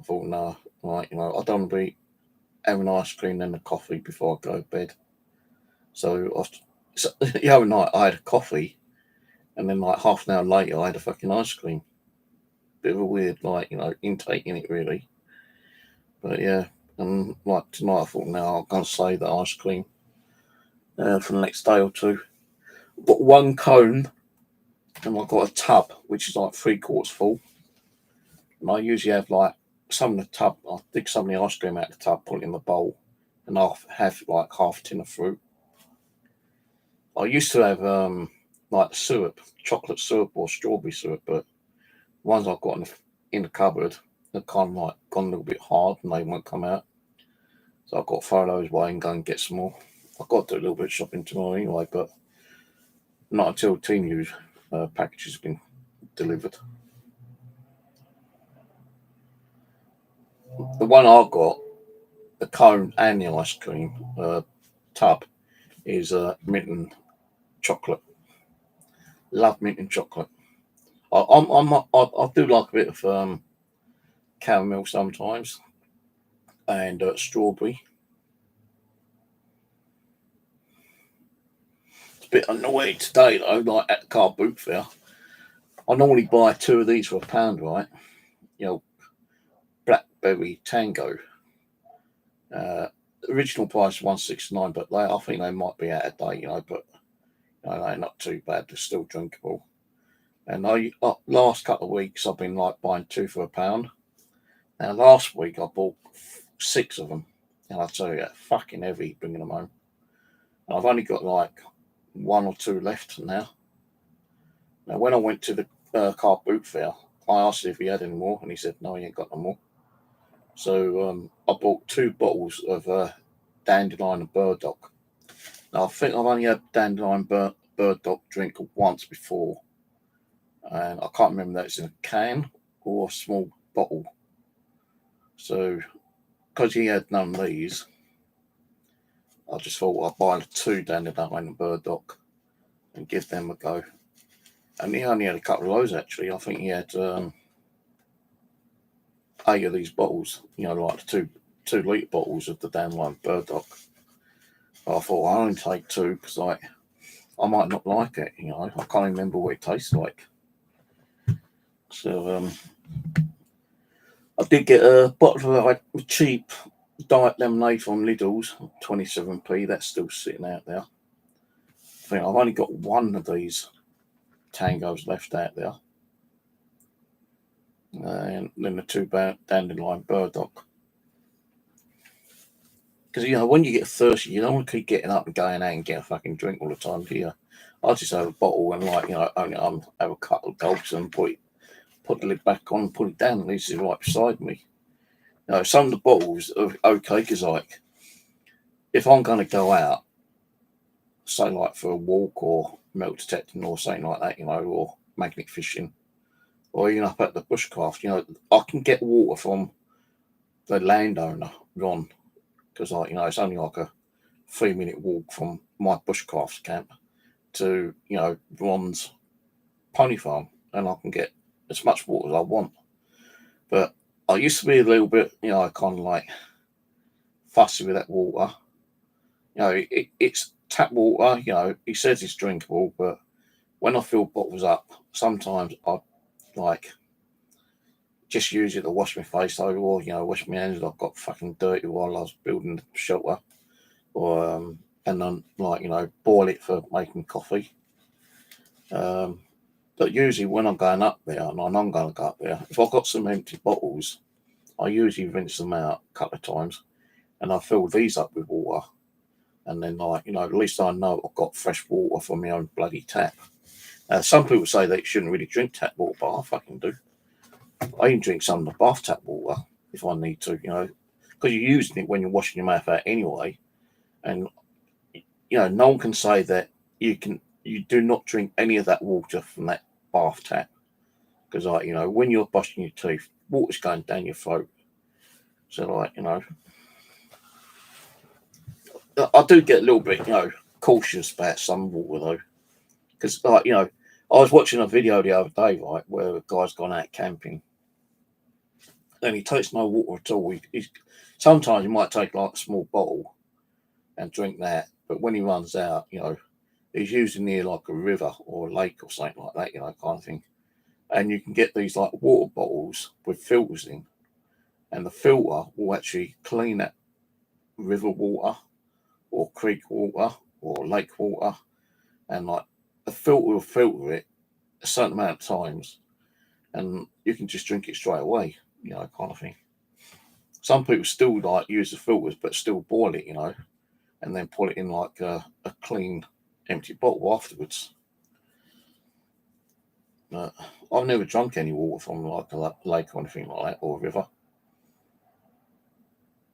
I thought, no, right, I don't want to be having ice cream and a coffee before I go to bed. So the other night I had a coffee, and then like half an hour later I had a fucking ice cream. Bit of a weird, intake in it really. But yeah, and like tonight I thought, now I'm going to save the ice cream for the next day or two. I've got 1 cone, and I've got a tub which is like 3/4 full. And I usually have like some of the tub. I dig some of the ice cream out of the tub, put it in the bowl, and I'll have like half a tin of fruit. I used to have like the syrup, chocolate syrup or strawberry syrup, but ones I've got in the cupboard are kind of like gone a little bit hard and they won't come out. So I've got to throw those away and go and get some more. I've got to do a little bit of shopping tomorrow anyway, but not until Tinu packages have been delivered. The one I've got, the cone and the ice cream tub, is mint and chocolate. Love mint and chocolate. I do like a bit of caramel sometimes, and strawberry. It's a bit annoying today though, like at the car boot fair. I normally buy 2 of these for £1, right? Blackberry Tango. Original price 169, but I think they might be out of date, but they're not too bad. They're still drinkable. And last couple of weeks I've been like buying 2 for £1. Now last week I bought 6 of them, and I tell you, fucking heavy bringing them home. And I've only got like 1 or 2 left now. Now when I went to the car boot fair, I asked if he had any more, and he said no, he ain't got no more. So I bought 2 bottles of Dandelion and Burdock. Now I think I've only had Dandelion Burdock drink once before, and I can't remember that it's in a can or a small bottle. So because he had none of these, I just thought I'd buy 2 Dandelion and Burdock and give them a go. And he only had a couple of those actually. I think he had 8 of these bottles, like the 2 litre bottles of the Dandelion Burdock. I thought I'll only take 2 because I might not like it, I can't remember what it tastes like. So I did get a bottle of like cheap diet lemonade from Lidl's, 27p. That's still sitting out there. I think I've only got 1 of these Tangos left out there. And then the 2 Dandelion Burdock. Because, when you get thirsty, you don't want to keep getting up and going out and get a fucking drink all the time, do you? I just have a bottle and, only have a couple of gulps and put the lid back on and put it down. At least it's right beside me. Some of the bottles are okay because, if I'm going to go out, say, for a walk or milk detecting or something like that, or magnet fishing, or even up at the bushcraft, I can get water from the landowner, Ron, because, it's only like a 3-minute walk from my bushcraft camp to, Ron's pony farm, and I can get as much water as I want. But I used to be a little bit, kind of fussy with that water. It's tap water, he says it's drinkable, but when I fill bottles up, sometimes I just use it to wash my face over, or wash my hands. I've got fucking dirty while I was building the shelter, or and then boil it for making coffee. But usually when I'm going up there, and I'm going to go up there, if I've got some empty bottles, I usually rinse them out a couple of times, and I fill these up with water. And then, like, you know, at least I know I've got fresh water from my own bloody tap. Some people say they shouldn't really drink tap water, but I fucking do. I even drink some of the bath tap water if I need to, you know, because you're using it when you're washing your mouth out anyway. And, you know, no one can say that you do not drink any of that water from that bath tap. Because, like, you know, when you're brushing your teeth, water's going down your throat. So, like, you know, I do get a little bit, you know, cautious about some water though, because, like, you know, I was watching a video the other day, right, where a guy's gone out camping, and he takes no water at all. Sometimes he might take like a small bottle and drink that, but when he runs out, you know, he's usually near like a river or a lake or something like that, you know, kind of thing. And you can get these like water bottles with filters in, and the filter will actually clean that river water or creek water or lake water, and like the filter will filter it a certain amount of times, and you can just drink it straight away, you know, kind of thing. Some people still like use the filters, but still boil it, you know, and then put it in like a clean, empty bottle afterwards. I've never drunk any water from like a lake or anything like that, or a river.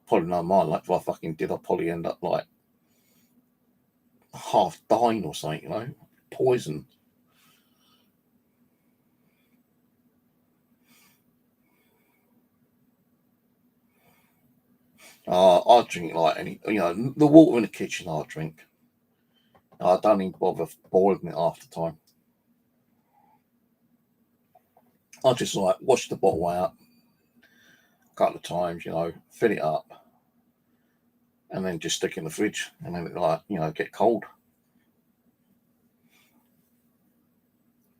Probably not mine. Like if I fucking did, I'd probably end up like half dying or something, you know, poison. I drink like any, you know, the water in the kitchen. I drink. I don't even bother boiling it half the time. I just like wash the bottle out a couple of times, you know, fill it up, and then just stick it in the fridge, and then it, like, you know, get cold.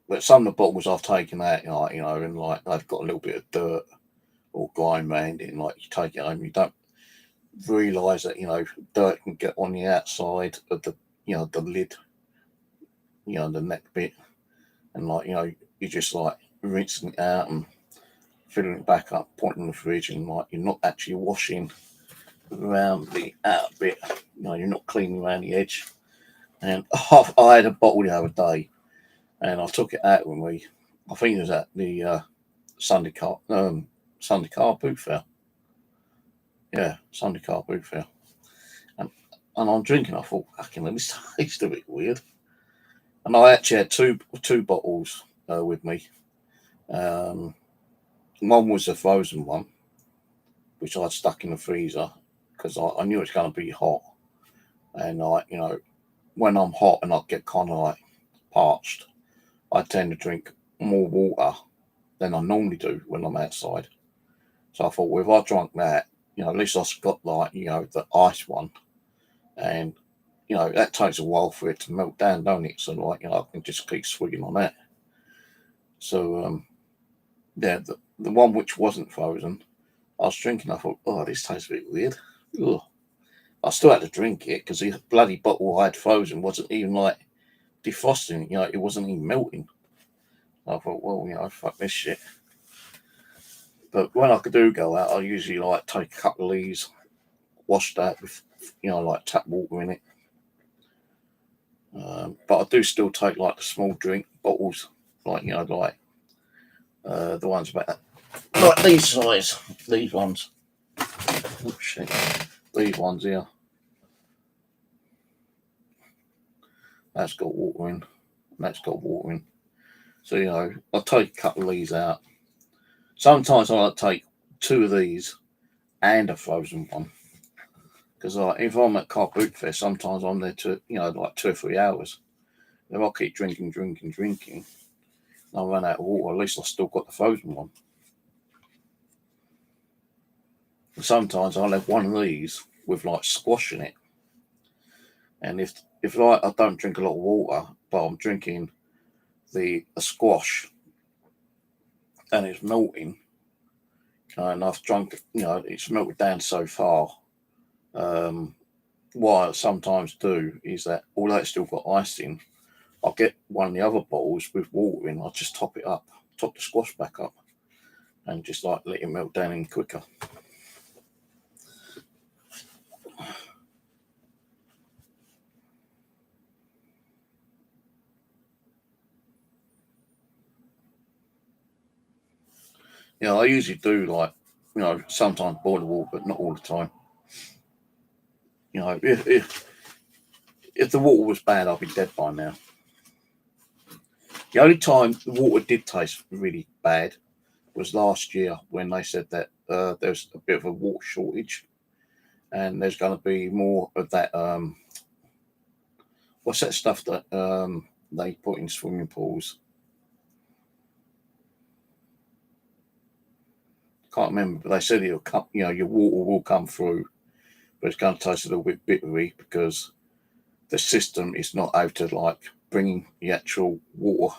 But some of the bottles I've taken out, you know, and like they've got a little bit of dirt or grime around it, and like you take it home, you don't realise that, you know, dirt can get on the outside of the, you know, the lid, you know, the neck bit, and like, you know, you just like rinsing it out and filling it back up, putting it in the fridge, and like you're not actually washing around the outer bit, you know, you're not cleaning around the edge. And I had a bottle the other day, and I took it out when I think it was at the Sunday car boot fair. Yeah, Sunday car boot fair. And, and I'm drinking. I thought, fucking, this tastes a bit weird. And I actually had two bottles with me. Um, One was a frozen one, which I'd stuck in the freezer because I knew it was going to be hot. And I, you know, when I'm hot and I get kind of like parched, I tend to drink more water than I normally do when I'm outside. So I thought, well, if I drank that, you know, at least I've got like, you know, the ice one, and you know that takes a while for it to melt down, don't it? So like, you know, I can just keep swigging on that. So yeah, the one which wasn't frozen, I was drinking. I thought, oh, this tastes a bit weird. Ugh. I still had to drink it because the bloody bottle I had frozen wasn't even like defrosting. You know, it wasn't even melting. I thought, well, you know, fuck this shit. But when I do go out, I usually like take a couple of these, wash that with, you know, like tap water in it. But I do still take like the small drink bottles, like, you know, like the ones about like these size, these ones. Oh shit, these ones here. That's got water in. That's got water in. So, you know, I take a couple of these out. Sometimes I like take two of these and a frozen one. Because like, if I'm at Car Boot Fair, sometimes I'm there to, you know, like 2 or 3 hours. If I keep drinking, I run out of water. At least I still got the frozen one. Sometimes I'll have one of these with like squash in it. And if like I don't drink a lot of water, but I'm drinking a squash and it's melting, and I've drunk, you know, it's melted down so far. What I sometimes do is that although it's still got ice in, I'll get one of the other bottles with water in. I'll just top it up, top the squash back up, and just like let it melt down in quicker. I usually do like, sometimes boil the water, but not all the time. If the water was bad, I'd be dead by now. The only time the water did taste really bad was last year when they said that there's a bit of a water shortage, and there's going to be more of that. What's that stuff that they put in swimming pools? Can't remember, but they said it'll come. Your water will come through, but it's going to taste a little bit bittery because the system is not able to like bringing the actual water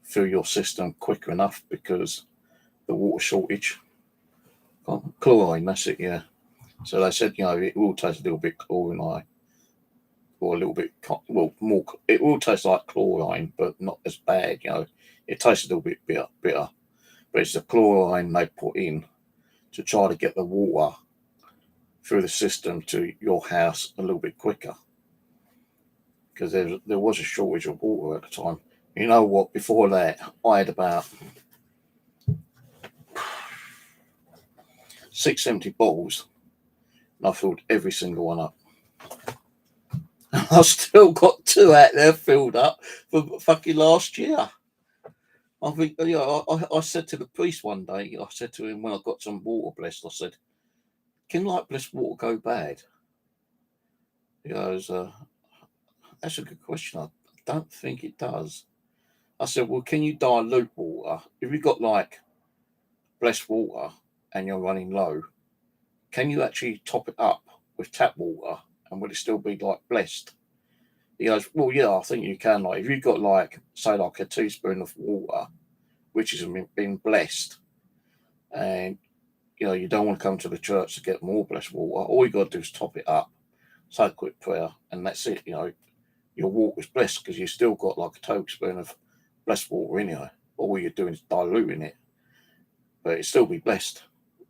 through your system quicker enough because the water shortage. Chlorine, that's it, yeah. So they said, it will taste a little bit chlorine, or a little bit, well, more. It will taste like chlorine, but not as bad. It tastes a little bit bitter, but it's the chlorine they put in to try to get the water through the system to your house a little bit quicker, because there was a shortage of water at the time. You know what? Before that, I had about 670 bottles, and I filled every single one up. I've still got 2 out there filled up for fucking last year. I think, I said to the priest one day, I said to him when I got some water blessed, I said, can like blessed water go bad? He goes, that's a good question. I don't think it does. I said, well, can you dilute water? If you've got like blessed water and you're running low, can you actually top it up with tap water and would it still be like blessed? He goes, well, yeah, I think you can. Like, if you've got like, say, like a teaspoon of water, which has been blessed, and you don't want to come to the church to get more blessed water, all you got to do is top it up, say a quick prayer, and that's it. Your water's blessed because you've still got like a tablespoon of blessed water in you. All you're doing is diluting it, but it still be blessed.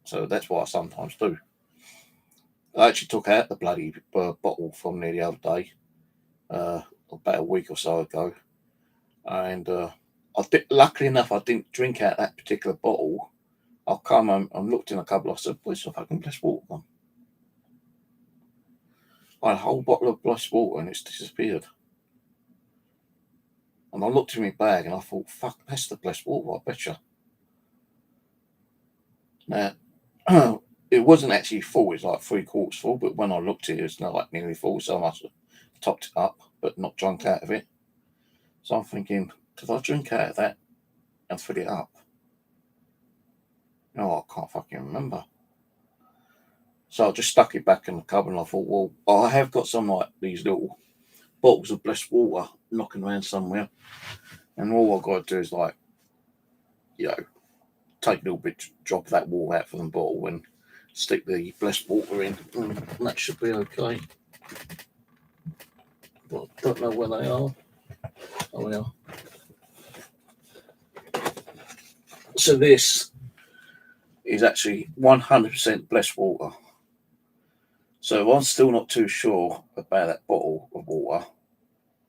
So that's what I sometimes do. I actually took out the bloody bottle from there the other day, about a week or so ago, and luckily enough, I didn't drink out that particular bottle. I'll come home and looked in a couple. I said, where's the fucking blessed water gone? I had a whole bottle of blessed water and it's disappeared. And I looked in my bag and I thought, fuck, that's the blessed water, I betcha. Now, it wasn't actually full, it's like 3/4 full, but when I looked at it, it's not like nearly full, so I must have topped it up, but not drunk out of it. So I'm thinking, did I drink out of that and fill it up? No, I can't fucking remember. So I just stuck it back in the cupboard and I thought, well, I have got some like these little bottles of blessed water knocking around somewhere. And all I've got to do is like, take a little bit, drop that water out from the bottle and stick the blessed water in. And that should be okay. But I don't know where they are. Oh, yeah. So this is actually 100% blessed water. So I'm still not too sure about that bottle of water,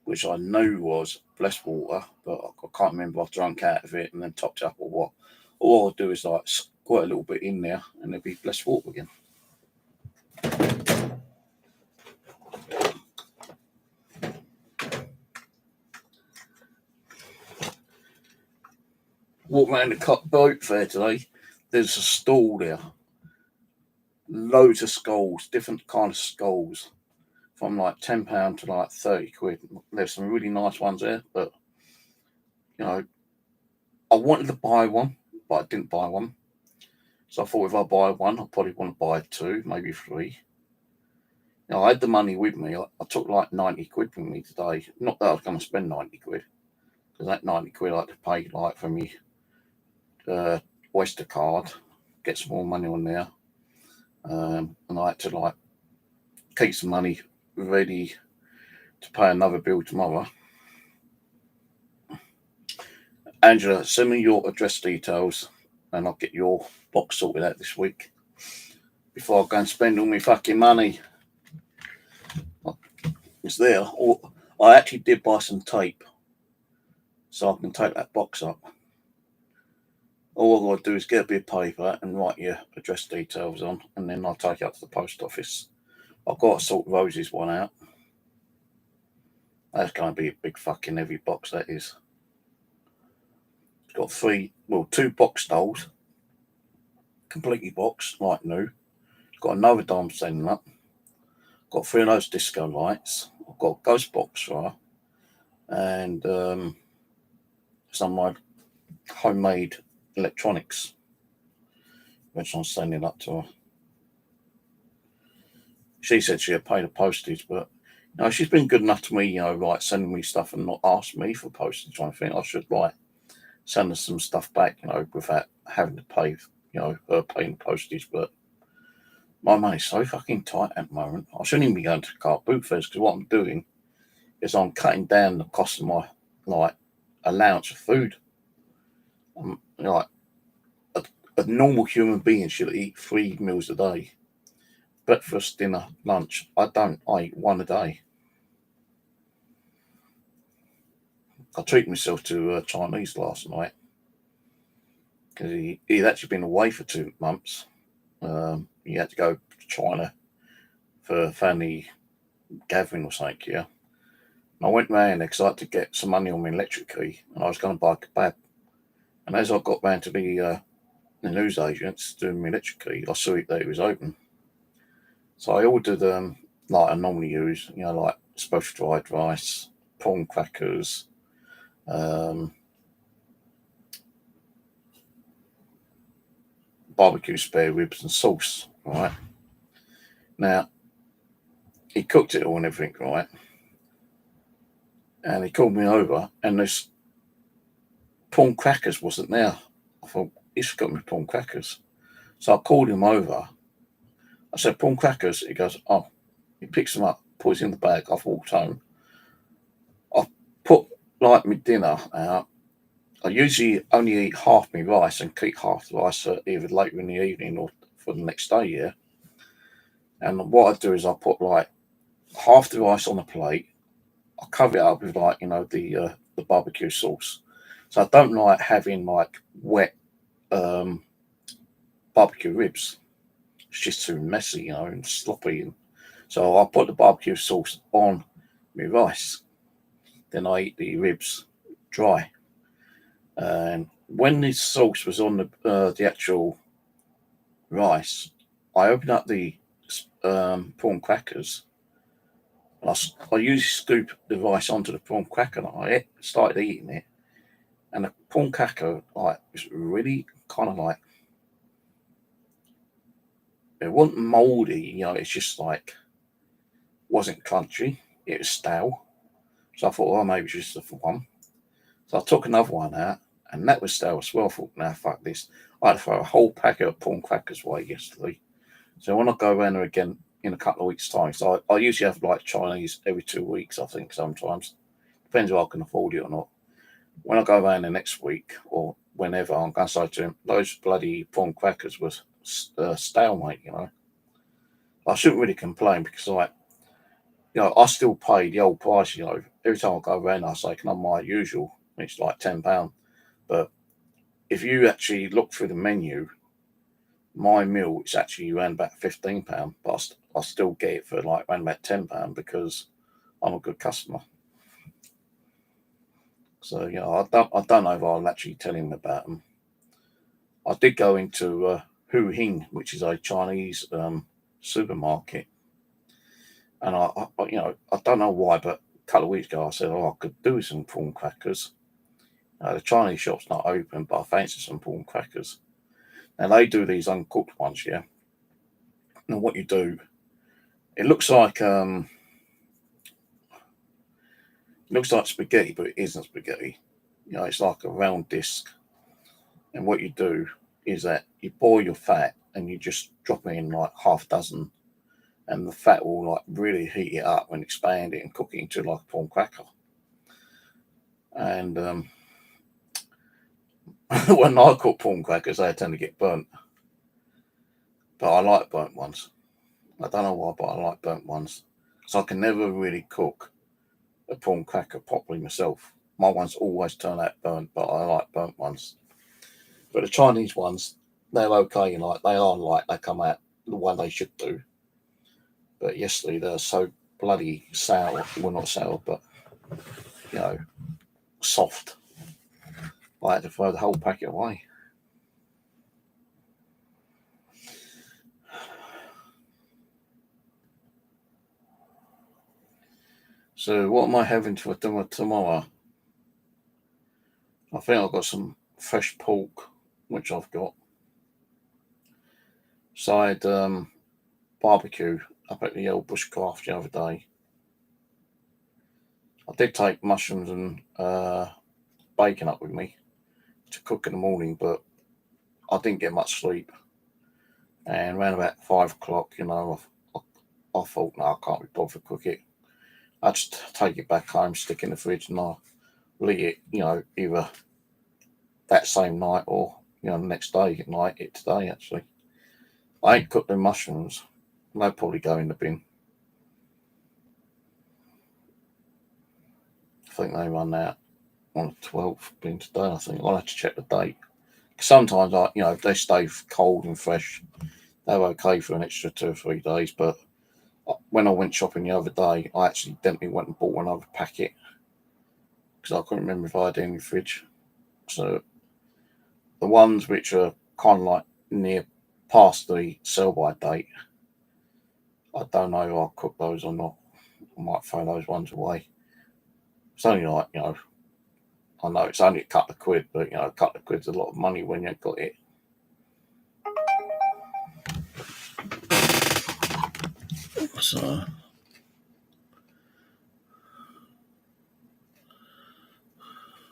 which I knew was blessed water, but I can't remember if I drank out of it and then topped it up or what. All I'll do is like squirt a little bit in there and it'll be blessed water again. Walk around the boat fair today. There's a stall there. Loads of skulls, different kind of skulls, from like £10 to like 30 quid. There's some really nice ones there, but I wanted to buy one, but I didn't buy one. So I thought if I buy one, I'll probably want to buy 2, maybe 3. I had the money with me. I took like 90 quid with me today. Not that I was going to spend 90 quid, because that 90 quid I had to pay like for me Oyster card, get some more money on there. And I had to like keep some money ready to pay another bill tomorrow. Angela, send me your address details and I'll get your box sorted out this week before I go and spend all my fucking money. It's there. Or I actually did buy some tape so I can take that box up. all I've got to do is get a bit of paper and write your address details on, and then I'll take it up to the post office. I've got to sort Rosie's one out. That's going to be a big fucking heavy box, that is. It's got two box dolls, completely boxed, like new. It's got another dime standing up. Got 3 of those disco lights. I've got a ghost box for her. And some of my homemade electronics, which I'm sending up to her. She said she had paid the postage, but she's been good enough to me, like sending me stuff and not ask me for postage. I think I should like send her some stuff back, without having to pay, her paying the postage. But my money's so fucking tight at the moment. I shouldn't even be going to car boot fairs, because what I'm doing is I'm cutting down the cost of my allowance of food. Like a normal human being should eat 3 meals a day. Breakfast, dinner, lunch. I don't. I eat 1 a day. I treated myself to Chinese last night, because he'd actually been away for 2 months. He had to go to China for a family gathering or something, yeah. And I went round there because I had to get some money on my electric key, and I was going to buy a kebab. And as I got round to the news agents doing my electric key, I saw that it was open. So I ordered like I normally use, like special dried rice, prawn crackers, barbecue spare ribs and sauce, right? Now, he cooked it all and everything, right? And he called me over, and this prawn crackers wasn't there. I thought, he's forgotten my prawn crackers. So I called him over. I said, prawn crackers? He goes, oh. He picks them up, puts it in the bag. I've walked home. I put like my dinner out. I usually only eat half my rice and keep half the rice for either later in the evening or for the next day, yeah. And what I do is I put like half the rice on a plate. I cover it up with the barbecue sauce. So I don't like having like wet barbecue ribs. It's just too messy, and sloppy. And so I put the barbecue sauce on my rice. Then I eat the ribs dry. And when the sauce was on the actual rice, I opened up the prawn crackers. I usually scoop the rice onto the prawn cracker, and I started eating it. And the prawn cracker was really kind of like, it wasn't mouldy, it's just wasn't crunchy. It was stale. So I thought, maybe it's just the one. So I took another one out, and that was stale as well. I thought, now fuck this. I had to throw a whole packet of prawn crackers away yesterday. So when I go around there again in a couple of weeks' time, so I usually have like Chinese every 2 weeks, I think, sometimes. Depends if I can afford it or not. When I go around the next week or whenever, I'm going to say to him, those bloody prawn crackers was stale, mate, I shouldn't really complain, because I still pay the old price, Every time I go around, I say, can I have my usual? It's like £10. But if you actually look through the menu, my meal is actually around about £15, but I still get it for like around about £10 because I'm a good customer. So I don't know if I'll actually tell him about them. I did go into Hu Hing, which is a Chinese supermarket, and I don't know why, but a couple of weeks ago I said, I could do some prawn crackers. The Chinese shop's not open, but I fancy some prawn crackers. And they do these uncooked ones, yeah. And what you do, it looks like spaghetti, but it isn't spaghetti. It's like a round disc. And what you do is that you boil your fat and you just drop it in like half a dozen, and the fat will like really heat it up and expand it and cook it into like a prawn cracker. And when I cook prawn crackers, they tend to get burnt. But I like burnt ones. I don't know why, but I like burnt ones. So I can never really cook a prawn cracker properly myself. My ones always turn out burnt, but I like burnt ones. But the Chinese ones, they're okay. Like they are like they come out the way they should do. But yesterday they're so bloody sour. Well, not sour, but soft. I had to throw the whole packet away. So what am I having for dinner tomorrow? I think I've got some fresh pork, which I've got. So I had barbecue up at the old bushcraft the other day. I did take mushrooms and bacon up with me to cook in the morning, but I didn't get much sleep. And around about 5 o'clock, I thought, no, I can't be bothered to cook it. I just take it back home, stick it in the fridge, and I'll eat it, either that same night or, the next day. I might eat it today, actually. I ain't cooked the mushrooms. They'll probably go in the bin. I think they run out on the 12th bin today. I think I'll have to check the date. Sometimes, if they stay cold and fresh, they're okay for an extra 2 or 3 days. But when I went shopping the other day, I actually definitely went and bought another packet because I couldn't remember if I had any in the fridge. So the ones which are kind of like near past the sell-by date, I don't know if I'll cook those or not. I might throw those ones away. It's only like, I know it's only a couple of quid, but, a couple of quid's a lot of money when you've got it. So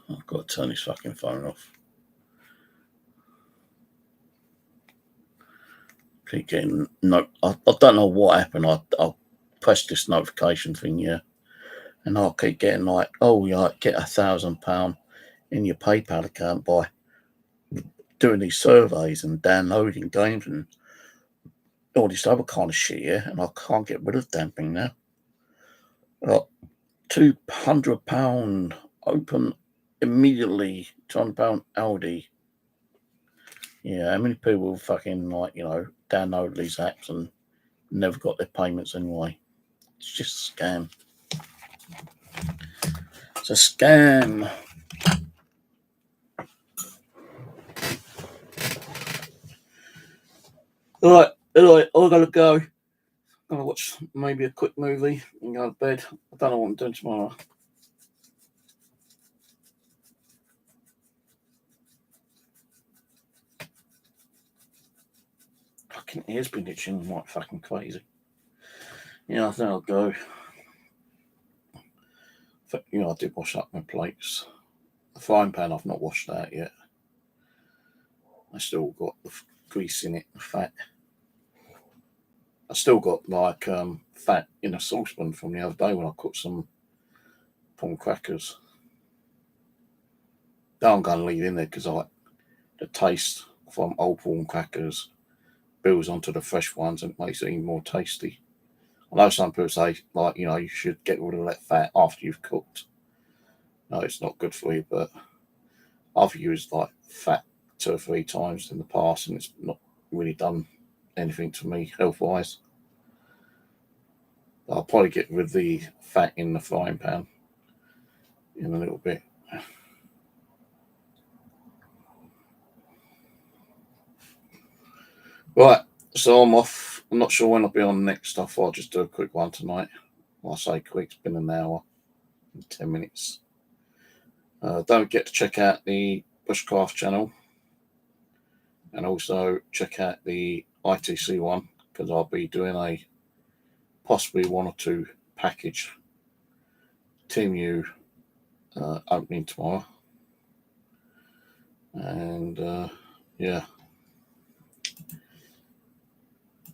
I've got to turn this fucking phone off. Keep getting I don't know what happened. I pressed this notification thing, and I'll keep getting like, oh, get £1,000 in your PayPal account by doing these surveys and downloading games and all this other kind of shit, and I can't get rid of the damn thing now. Like, £200 open immediately, £200 Aldi. Yeah, how many people fucking download these apps and never got their payments anyway? It's just a scam. It's a scam. All right, I gotta go. I'm gonna watch maybe a quick movie and go to bed. I don't know what I'm doing tomorrow. Fucking ears been itching like fucking crazy. I think I'll go. I did wash up my plates. The frying pan, I've not washed that yet. I still got the grease in it, the fat. I still got like fat in a saucepan from the other day when I cooked some prawn crackers. That I'm going to leave in there because the taste from old prawn crackers builds onto the fresh ones and it makes it even more tasty. I know some people say, you should get rid of that fat after you've cooked. No, it's not good for you, but I've used like fat 2 or 3 times in the past and it's not really done anything to me health-wise. I'll probably get rid of the fat in the frying pan in a little bit. Right, so I'm off. I'm not sure when I'll be on next stuff. I'll just do a quick one tonight. Well, I say quick, it's been an hour and 10 minutes. Don't forget to check out the Bushcraft channel and also check out the ITC one because I'll be doing possibly 1 or 2 package Team U opening tomorrow. And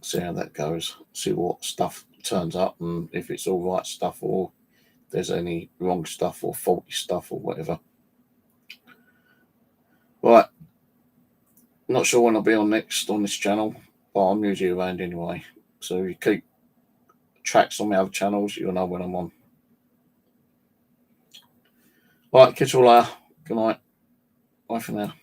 see how that goes. See what stuff turns up and if it's all right stuff or there's any wrong stuff or faulty stuff or whatever. Right. Not sure when I'll be on next on this channel, but I'm usually around anyway. So if you keep tracks on my other channels, you'll know when I'm on. Right, catch you all later. Good night. Bye for now.